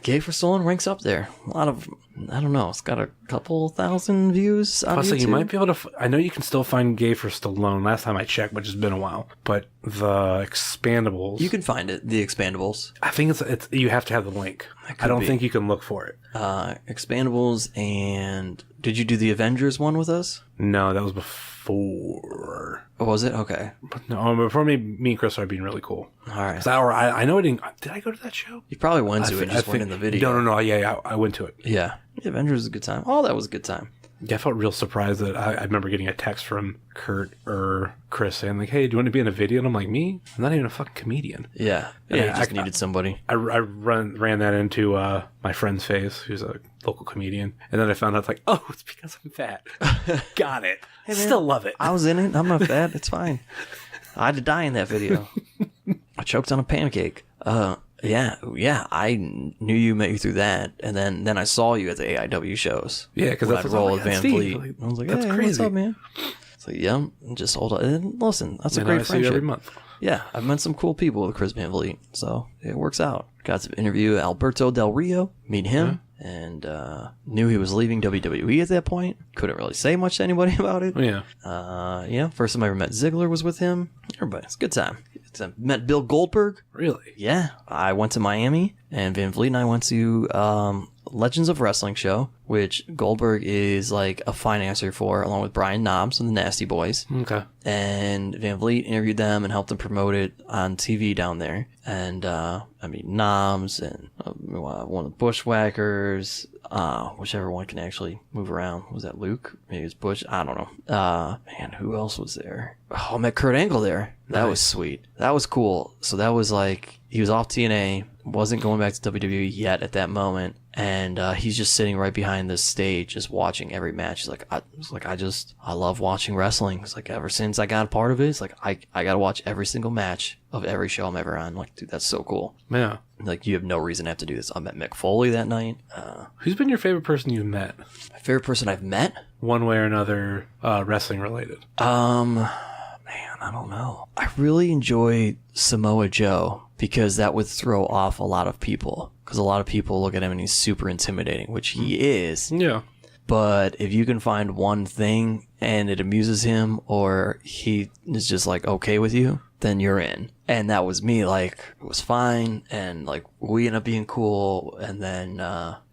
Gay for Stolen ranks up there. A lot of, I don't know, it's got a couple thousand views on Plus, YouTube. you might be able to, I know you can still find Gay for Stallone. Last time I checked, which has been a while. But the Expandables. You can find it, the Expandables. I think it's you have to have the link. I don't think you can look for it. Expandables, and did you do the Avengers one with us? No, that was before. Oh, was it? Okay. No, before me and Chris started being really cool. All right. I know I didn't. Did I go to that show? You probably went to it, just weren't in the video. No. Yeah, I went to it. Yeah. The Avengers was a good time. All that was a good time. Yeah, I felt real surprised that I remember getting a text from Kurt or Chris saying like, "Hey, do you want to be in a video?" And I'm like, "Me? I'm not even a fucking comedian." Yeah. And You just needed somebody. I ran that into my friend's face, who's a local comedian, and then I found out like, oh, it's because I'm fat. Got it. Hey, man, Still love it. I was in it. I'm not fat. It's fine. I had to die in that video. I choked on a pancake. Yeah. I knew you met you through that, and then I saw you at the AIW shows. Yeah, because that's I'd roll with Van Steve. Fleet. Like, I was like, that's hey, crazy. what's up, man? It's like, yeah, just hold on. And listen, that's a And great I see you friendship. every month. Yeah, I've met some cool people with Chris Van Vliet, so it works out. Got to interview Alberto Del Rio, meet him, and knew he was leaving WWE at that point. Couldn't really say much to anybody about it. Yeah. First time I ever met Ziggler was with him. Everybody, it's a good time. Met Bill Goldberg. Really? Yeah, I went to Miami, and Van Vliet and I went to Legends of Wrestling show, which Goldberg is like a financer for, along with Brian Knobbs and the Nasty Boys. Okay. And Van Vliet interviewed them and helped them promote it on TV down there. And Knobbs and one of the Bushwhackers, whichever one can actually move around. Was that Luke? Maybe it was Bush. I don't know. Man, who else was there? Oh, I met Kurt Angle there. That was sweet. That was cool. So that was like, he was off TNA, wasn't going back to WWE yet at that moment. And he's just sitting right behind this stage, just watching every match. He's like, I love watching wrestling. It's like, ever since I got a part of it, it's like, I got to watch every single match of every show I'm ever on. Like, dude, that's so cool. Yeah. Like, you have no reason to have to do this. I met Mick Foley that night. Who's been your favorite person you've met? My favorite person I've met? One way or another, wrestling related. Man, I don't know. I really enjoy Samoa Joe because that would throw off a lot of people. Because a lot of people look at him and he's super intimidating, which he is. Yeah. But if you can find one thing and it amuses him, or he is just like okay with you, then you're in. And that was me. Like, it was fine, and like we ended up being cool. And then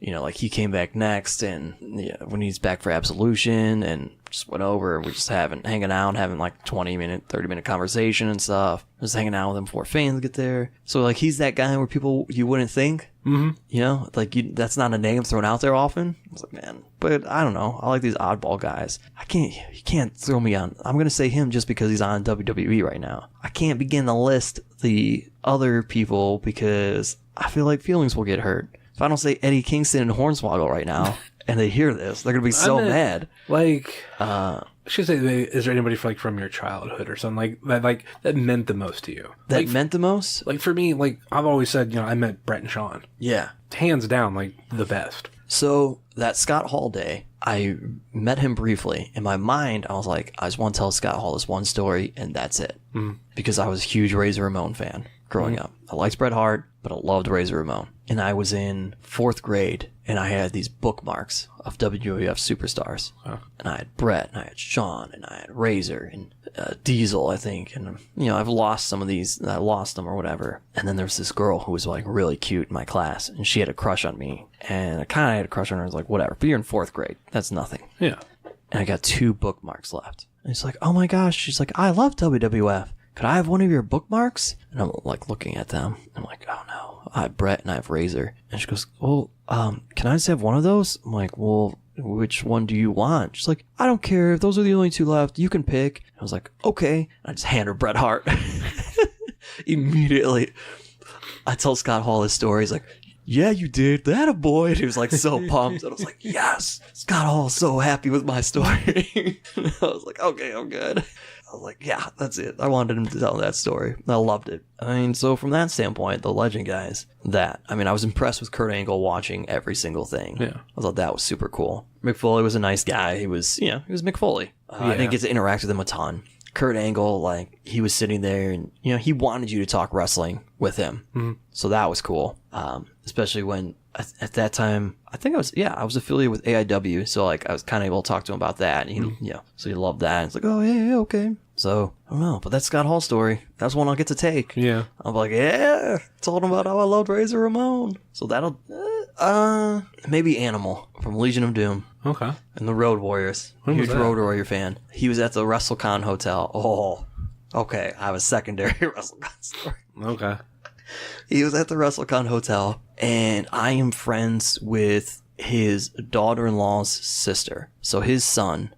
like he came back next, and when he's back for Absolution, and just went over, we're just hanging out, having like 20-minute, 30-minute conversation and stuff. Just hanging out with him before fans get there. So like he's that guy where people you wouldn't think. Mm-hmm. Like that's not a name thrown out there often. I was like, man, but I don't know. I like these oddball guys. You can't throw me on. I'm going to say him just because he's on WWE right now. I can't begin to list the other people because I feel like feelings will get hurt. If I don't say Eddie Kingston and Hornswoggle right now and they hear this, they're going to be so mad. Like, I should say, is there anybody from your childhood or something that meant the most to you? That meant the most? Like, for me, like, I've always said, I met Brett and Sean. Yeah. Hands down, like, the best. So, that Scott Hall day, I met him briefly. In my mind, I was like, I just want to tell Scott Hall this one story, and that's it. Because I was a huge Razor Ramon fan growing up. I liked Bret Hart, but I loved Razor Ramon. And I was in 4th grade, and I had these bookmarks of WWF superstars. Oh. And I had Bret, and I had Shawn, and I had Razor, and Diesel, I think. And, I've lost some of these. I lost them or whatever. And then there was this girl who was, like, really cute in my class, and she had a crush on me. And I kind of had a crush on her. I was like, whatever. But you're in 4th grade. That's nothing. Yeah. And I got 2 bookmarks left. And it's like, oh, my gosh. She's like, I love WWF. Could I have one of your bookmarks? And I'm like looking at them. I'm like, oh no, I have Brett and I have Razor. And she goes, well, can I just have one of those? I'm like, well, which one do you want? She's like, I don't care. If those are the only 2 left, you can pick. And I was like, okay. And I just hand her Bret Hart. Immediately. I tell Scott Hall his story. He's like, yeah, you did. That a boy. And he was like so pumped. And I was like, yes, Scott Hall's so happy with my story. I was like, okay, I'm good. I was like, yeah, that's it. I wanted him to tell that story. I loved it. I mean, so from that standpoint, the Legend guys, I was impressed with Kurt Angle watching every single thing. Yeah. I thought that was super cool. Mick Foley was a nice guy. He was Mick Foley. I didn't get to interact with him a ton. Kurt Angle, like, he was sitting there and, he wanted you to talk wrestling with him. Mm-hmm. So that was cool. Especially when, at that time, I think I was affiliated with AIW. So, like, I was kind of able to talk to him about that. And he, so he loved that. And it's like, oh, yeah, okay. So, I don't know. But that's Scott Hall's story. That's one I'll get to take. Yeah. I'm like, yeah. Told him about how I loved Razor Ramon. So that'll, maybe Animal from Legion of Doom. Okay. And the Road Warriors. Huge Road Warrior fan. He was at the WrestleCon hotel. Oh, okay. I have a secondary WrestleCon story. Okay. He was at the WrestleCon hotel, and I am friends with his daughter-in-law's sister. So his son,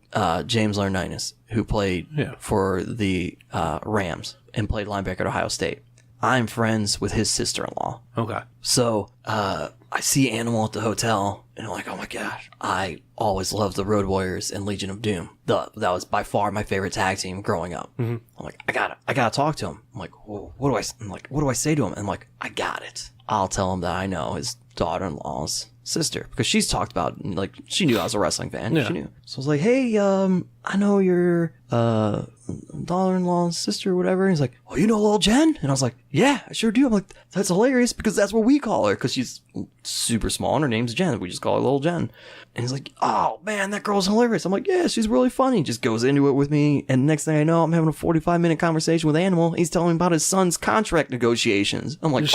James Laurinaitis, who played for the Rams and played linebacker at Ohio State. I'm friends with his sister-in-law. Okay. So I see Animal at the hotel, and I'm like, oh my gosh, I always loved the Road Warriors and Legion of Doom. That was by far my favorite tag team growing up. Mm-hmm. I'm like, I gotta talk to him. I'm like, what do I say to him? And I'm like, I got it. I'll tell him that I know his daughter-in-law's sister, because she's talked about, like, she knew I was a wrestling fan. Yeah. She knew. So I was like, hey, I know your daughter-in-law's sister or whatever. And he's like, oh, you know Lil Jen? And I was like, yeah, I sure do. I'm like, that's hilarious, because that's what we call her, because she's super small and her name's Jen. We just call her Lil Jen. And he's like, oh man, that girl's hilarious. I'm like, yeah, she's really funny. Just goes into it with me, and next thing I know, I'm having a 45-minute conversation with Animal. He's telling me about his son's contract negotiations. I'm like,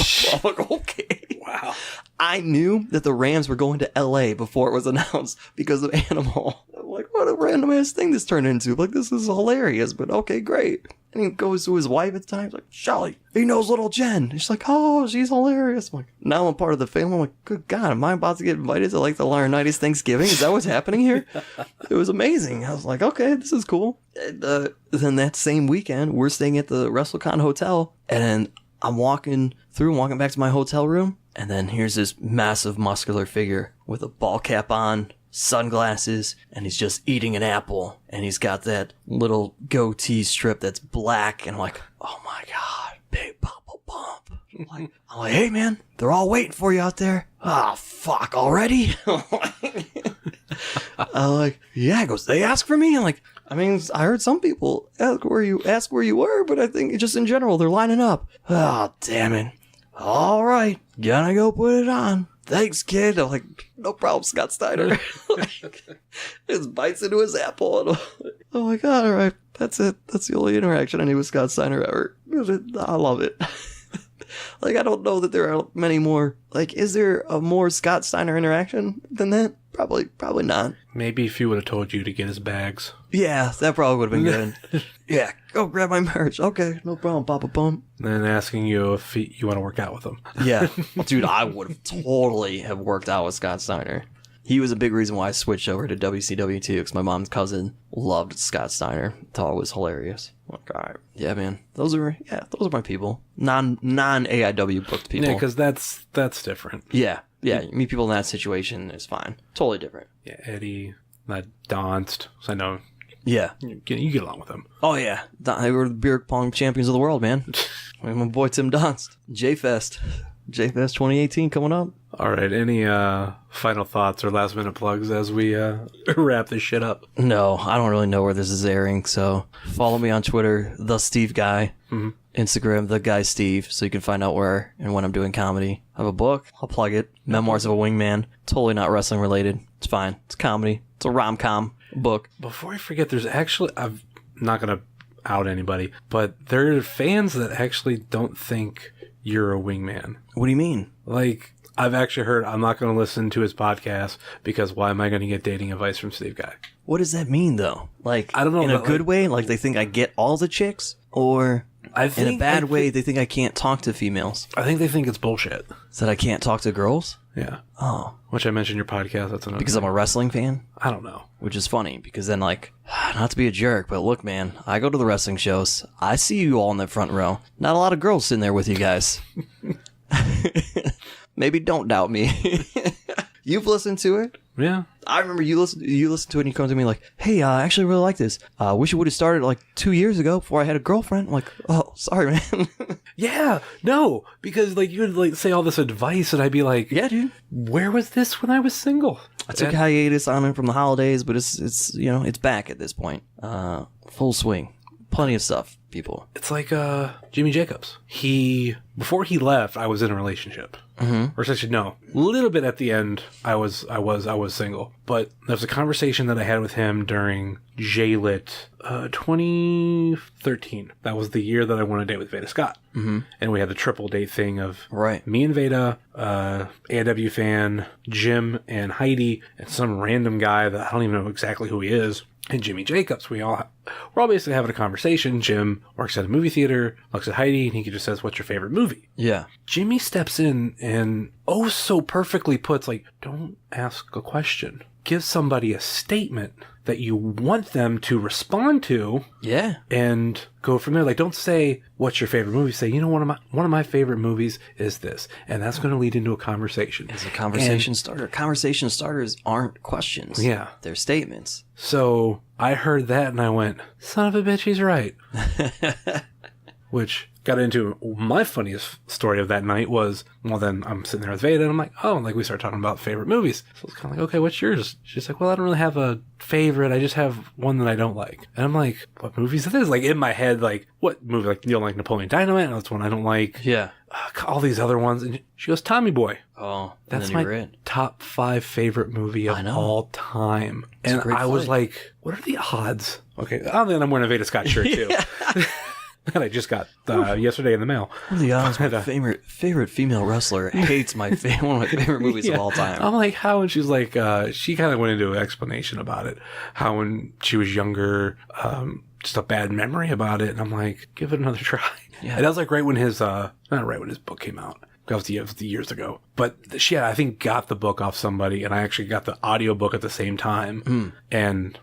okay. Wow. I knew that the Rams were going to LA before it was announced because of Animal. I'm like, what a random ass thing this turned into. Like, this is hilarious, but okay, great. And he goes to his wife at the time. He's like, Shelly, he knows little Jen. And she's like, oh, she's hilarious. I'm like, now I'm part of the family. I'm like, good God, am I about to get invited to, like, the Laurinaitis Thanksgiving? Is that what's happening here? It was amazing. I was like, okay, this is cool. And, then that same weekend, we're staying at the WrestleCon hotel, and I'm walking back to my hotel room, and then here's this massive muscular figure with a ball cap on, sunglasses, and he's just eating an apple, and he's got that little goatee strip that's black, and I'm like, oh my God, Big Papa Bump. I'm like, hey man, they're all waiting for you out there. Ah, fuck, already? I'm like, yeah. He goes, they ask for me? I'm like, I mean, I heard some people ask where you were, but I think just in general, they're lining up. Oh, damn it. All right, gonna go put it on. Thanks, kid. I'm like, no problem, Scott Steiner. Just bites into his apple. And I'm like, all right, that's it. That's the only interaction I need with Scott Steiner ever. I love it. Like, I don't know that there are many more. Like, is there a more Scott Steiner interaction than that? Probably not. Maybe if he would have told you to get his bags. Yeah, that probably would have been good. Yeah, go grab my merch. Okay, no problem, Papa Bump. And then asking you if you want to work out with him. Yeah. Dude, I would have totally have worked out with Scott Steiner. He was a big reason why I switched over to WCW too, because my mom's cousin loved Scott Steiner. Thought it was hilarious. Like, all right. Yeah, man. Those are my people. Non-AIW booked people. Yeah, because that's different. Yeah. Yeah, you meet people in that situation, it's fine. Totally different. Yeah, Eddie, Donst. So I know. Yeah. You get along with them. Oh, yeah. They were the beer pong champions of the world, man. My boy Tim Donst. J-Fest 2018 coming up. All right. Any final thoughts or last minute plugs as we wrap this shit up? No, I don't really know where this is airing, so follow me on Twitter, The Steve Guy. Mm-hmm. Instagram, The Guy Steve, so you can find out where and when I'm doing comedy. I have a book. I'll plug it. Memoirs of a Wingman. Totally not wrestling related. It's fine. It's comedy. It's a rom-com book. Before I forget, there's actually... I'm not going to out anybody, but there are fans that actually don't think you're a wingman. What do you mean? Like, I've actually heard, I'm not going to listen to his podcast because why am I going to get dating advice from Steve Guy? What does that mean, though? Like, I don't know, in a good way? Like, they think I get all the chicks? Or... in a bad way, they think I can't talk to females. I think they think it's bullshit. That I can't talk to girls? Yeah. Oh. Which I mentioned your podcast. That's another because thing. I'm a wrestling fan? I don't know. Which is funny, because then, like, not to be a jerk, but look, man, I go to the wrestling shows. I see you all in the front row. Not a lot of girls sitting there with you guys. maybe don't doubt me. You've listened to it. Yeah. I remember you listened to it and you come to me like, hey, I actually really like this. Wish it would have started like 2 years ago before I had a girlfriend. I'm like, oh, sorry, man. Yeah. No, because like you would like say all this advice and I'd be like, Yeah, dude. where was this when I was single? I took hiatus on it from the holidays, but it's you know, it's back at this point. Full swing. Plenty of stuff, people. It's like Jimmy Jacobs. Before he left, I was in a relationship. Mm-hmm. Or actually, no, a little bit at the end, I was single. But there was a conversation that I had with him during J-Lit 2013. That was the year that I went on a date with Veda Scott. Mm-hmm. And we had the triple date thing of me and Veda, AW fan, Jim and Heidi, and some random guy that I don't even know exactly who he is. And Jimmy Jacobs, we're all basically having a conversation. Jim works at a movie theater, looks at Heidi, and he just says, "What's your favorite movie?" Yeah. Jimmy steps in and so perfectly puts, like, don't ask a question. Give somebody a statement that you want them to respond to. Yeah. And go from there. Like, don't say, "What's your favorite movie?" Say, "You know, one of my favorite movies is this," and that's going to lead into a conversation. It's a conversation starter. Conversation starters aren't questions. Yeah, they're statements. So I heard that and I went, "Son of a bitch, he's right." Which got into my funniest story of that night was, well, then I'm sitting there with Veda and I'm like, oh, like we start talking about favorite movies. So it's kind of like, okay, what's yours? She's like, well, I don't really have a favorite. I just have one that I don't like. And I'm like, what movies are this? Like in my head, like, what movie? Like, you don't like Napoleon Dynamite? No, that's one I don't like. Yeah. All these other ones. And she goes, Tommy Boy. Oh, that's my top 5 favorite movie of all time. It's and I was like, what are the odds? Okay, I don't think I'm wearing a Veda Scott shirt too. That I just got yesterday in the mail. What are the odds? My favorite female wrestler hates one of my favorite movies of all time. I'm like, how? And she's like, she kind of went into an explanation about it. How when she was younger, just a bad memory about it. And I'm like, give it another try. Yeah. And that was like right when his, not right when his book came out. That was the years ago. But she, I think, got the book off somebody, and I actually got the audiobook at the same time. Mm. And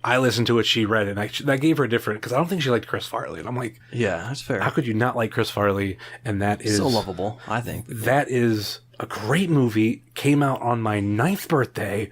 I listened to it, she read it, and that gave her a different, because I don't think she liked Chris Farley. And I'm like, yeah, that's fair. How could you not like Chris Farley? And that is so lovable, I think. That is a great movie. Came out on my 9th birthday.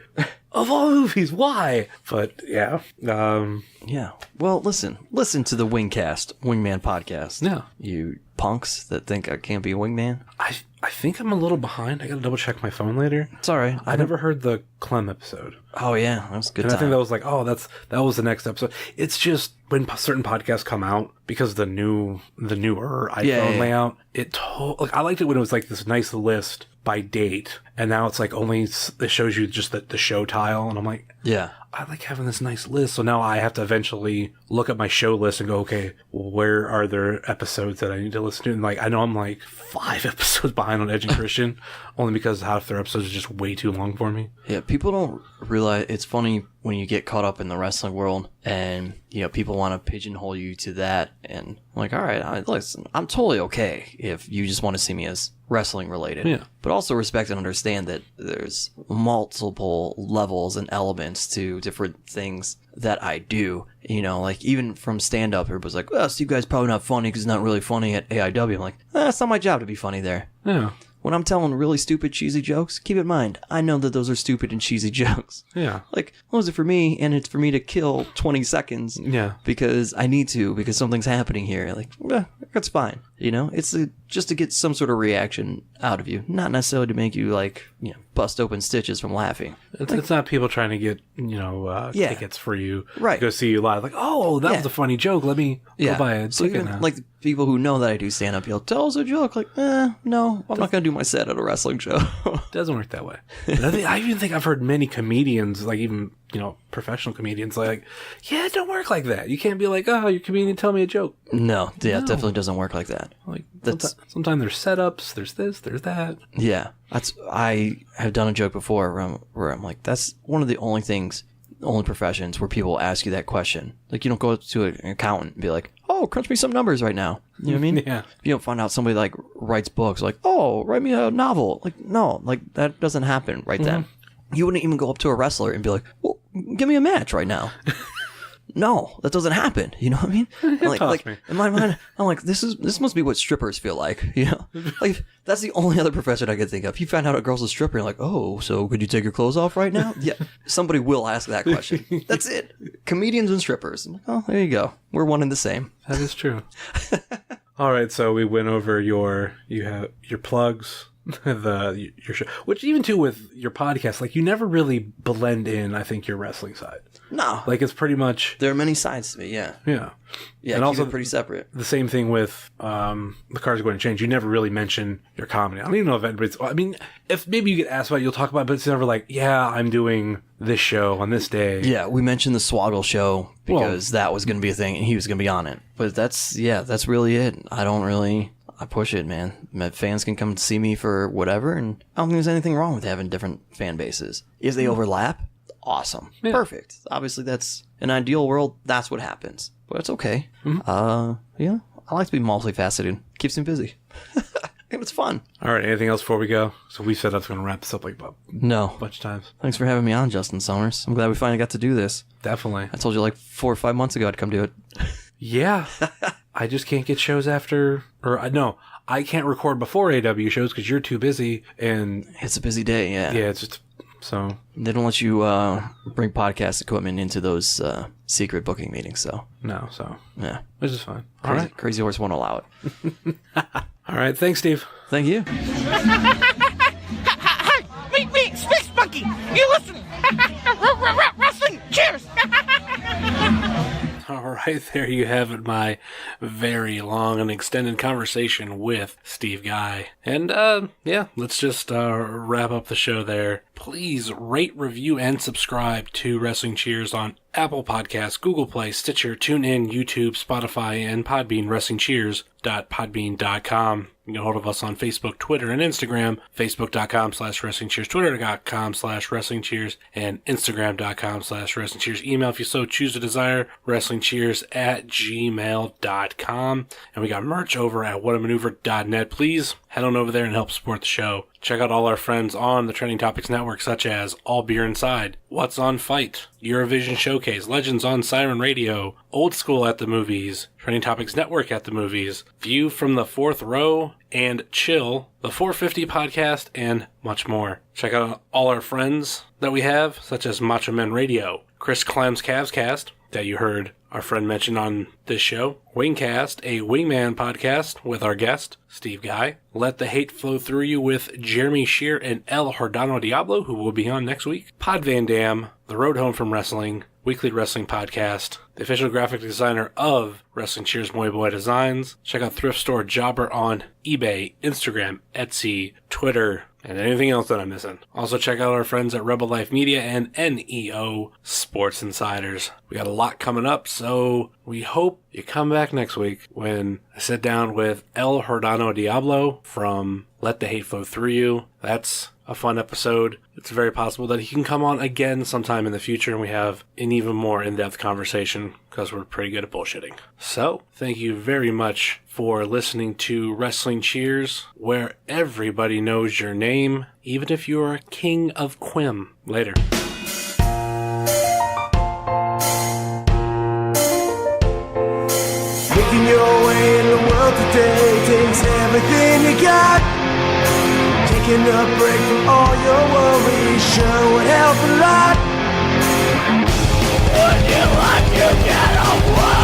Of all movies, why? But yeah. Yeah. Well, listen to the Wingman podcast. Yeah. You punks that think I can't be a wingman. I think I'm a little behind. I gotta double check my phone later. It's all right. I never heard the Clem episode. Oh yeah, that was a good. And time. I think that was like, that was the next episode. It's just when certain podcasts come out, because the newer iPhone layout, I liked it when it was like this nice list by date, and now it's like it shows you just the show tile, and I'm like, yeah, I like having this nice list. So now I have to eventually look at my show list and go, okay, well, where are there episodes that I need to listen to? And like, I know I'm like 5 episodes behind on Edge and Christian, only because half their episodes are just way too long for me. Yeah, people don't realize, it's funny when you get caught up in the wrestling world and, you know, people want to pigeonhole you to that. And I'm like, all right, listen, I'm totally okay if you just want to see me as wrestling related. Yeah. But also respect and understand that there's multiple levels and elements to different things that I do. You know, like even from stand up, everybody's like, well, Steve Guy's probably not funny because he's not really funny at AIW. I'm like, it's not my job to be funny there. Yeah. When I'm telling really stupid, cheesy jokes, keep in mind, I know that those are stupid and cheesy jokes. Yeah. Like, what was it for me? And it's for me to kill 20 seconds. Yeah. Because I need to, because something's happening here. Like, that's fine. You know, it's just to get some sort of reaction out of you. Not necessarily to make you, like, you know, bust open stitches from laughing. It's not people trying to get, you know, tickets for you to go see you live. Like, oh, that was a funny joke. Let me go buy a ticket now. Like, the people who know that I do stand-up, you'll tell us a joke. Like, no, I'm not going to do my set at a wrestling show. Doesn't work that way. I even think I've heard many comedians, like even, you know, professional comedians, like, yeah, it don't work like that. You can't be like, oh, you're a comedian, tell me a joke. No, it definitely doesn't work like that. Like, sometimes there's setups, there's this, there's that. Yeah, I have done a joke before where I'm like, that's one of the only professions where people ask you that question. Like, you don't go up to an accountant and be like, oh, crunch me some numbers right now. You know what I mean? Yeah. You don't find out somebody like writes books like, oh, write me a novel. Like, no, like that doesn't happen right then. You wouldn't even go up to a wrestler and be like, well, give me a match right now. no, that doesn't happen. You know what I mean? Like me. in my mind, I'm like, this must be what strippers feel like. You know, like that's the only other profession I could think of. You find out a girl's a stripper, you're like, oh, so could you take your clothes off right now? Yeah, somebody will ask that question. That's it. Comedians and strippers. I'm like, oh, there you go. We're one and the same. That is true. All right, so we went over your plugs, your show, which even too with your podcast, like you never really blend in. I think your wrestling side. No, Like it's pretty much there are many sides to me. Yeah, yeah. yeah. And Keep also it pretty separate. The same thing with the cards are going to change. You never really mention your comedy. I don't even know if anybody's. I mean, if maybe you get asked about it, you'll talk about it, but it's never like, yeah, I'm doing this show on this day. Yeah, we mentioned the Swoggle show because that was going to be a thing and he was going to be on it. But that's really it. I push it, man. My fans can come to see me for whatever, and I don't think there's anything wrong with having different fan bases. If they overlap, awesome. Yeah. Perfect. Obviously, that's an ideal world. That's what happens. But it's okay. Yeah, I like to be multifaceted. Keeps me busy. It's fun. All right. Anything else before we go? So we said I was going to wrap this up like a No. bunch of times. Thanks for having me on, Justin Summers. I'm glad we finally got to do this. Definitely. I told you like 4 or 5 months ago I'd come do it. Yeah. I just can't get shows after, no, I can't record before AW shows because you're too busy. And It's a busy day, yeah. yeah, it's just so. They don't let you bring podcast equipment into those secret booking meetings, so No, so yeah. which is fine. All right. Crazy Horse won't allow it. All right. Thanks, Steve. Thank you. Me, Space Monkey! You listen! Wrestling! Cheers! All right, there you have it, my very long and extended conversation with Steve Guy. And, yeah, let's just wrap up the show there. Please rate, review, and subscribe to Wrestling Cheers on Apple Podcasts, Google Play, Stitcher, TuneIn, YouTube, Spotify, and Podbean, WrestlingCheers.podbean.com. You can get hold of us on Facebook, Twitter, and Instagram, Facebook.com/WrestlingCheers, Twitter.com/WrestlingCheers, and Instagram.com/WrestlingCheers. Email, if you so choose to desire, WrestlingCheers@gmail.com. And we got merch over at whatamaneuver.net. Please head on over there and help support the show. Check out all our friends on the Trending Topics Network, such as All Beer Inside, What's on Fight, Eurovision Showcase, Legends on Siren Radio, Old School at the Movies, Trending Topics Network at the Movies, View from the Fourth Row, and Chill, the 450 podcast, and much more. Check out all our friends that we have, such as Macho Men Radio, Chris Clem's Cavscast, that you heard our friend mention on this show, Wingcast, a Wingman podcast with our guest, Steve Guy, Let the Hate Flow Through You with Jeremy Shear and El Jordano Diablo, who will be on next week, Pod Van Dam, The Road Home from Wrestling, Weekly Wrestling Podcast, the official graphic designer of Wrestling Cheers Moy Boy Designs. Check out Thrift Store Jobber on eBay, Instagram, Etsy, Twitter, and anything else that I'm missing. Also check out our friends at Rebel Life Media and NEO Sports Insiders. We got a lot coming up, so we hope you come back next week when I sit down with El Jordano Diablo from Let the Hate Flow Through You. That's a fun episode. It's very possible that he can come on again sometime in the future and we have an even more in-depth conversation because we're pretty good at bullshitting. So, thank you very much for listening to Wrestling Cheers, where everybody knows your name, even if you're King of Quim. Later. Making your way in the world today takes everything you got. Taking a break from all your worries sure would help a lot. Would you like to get away?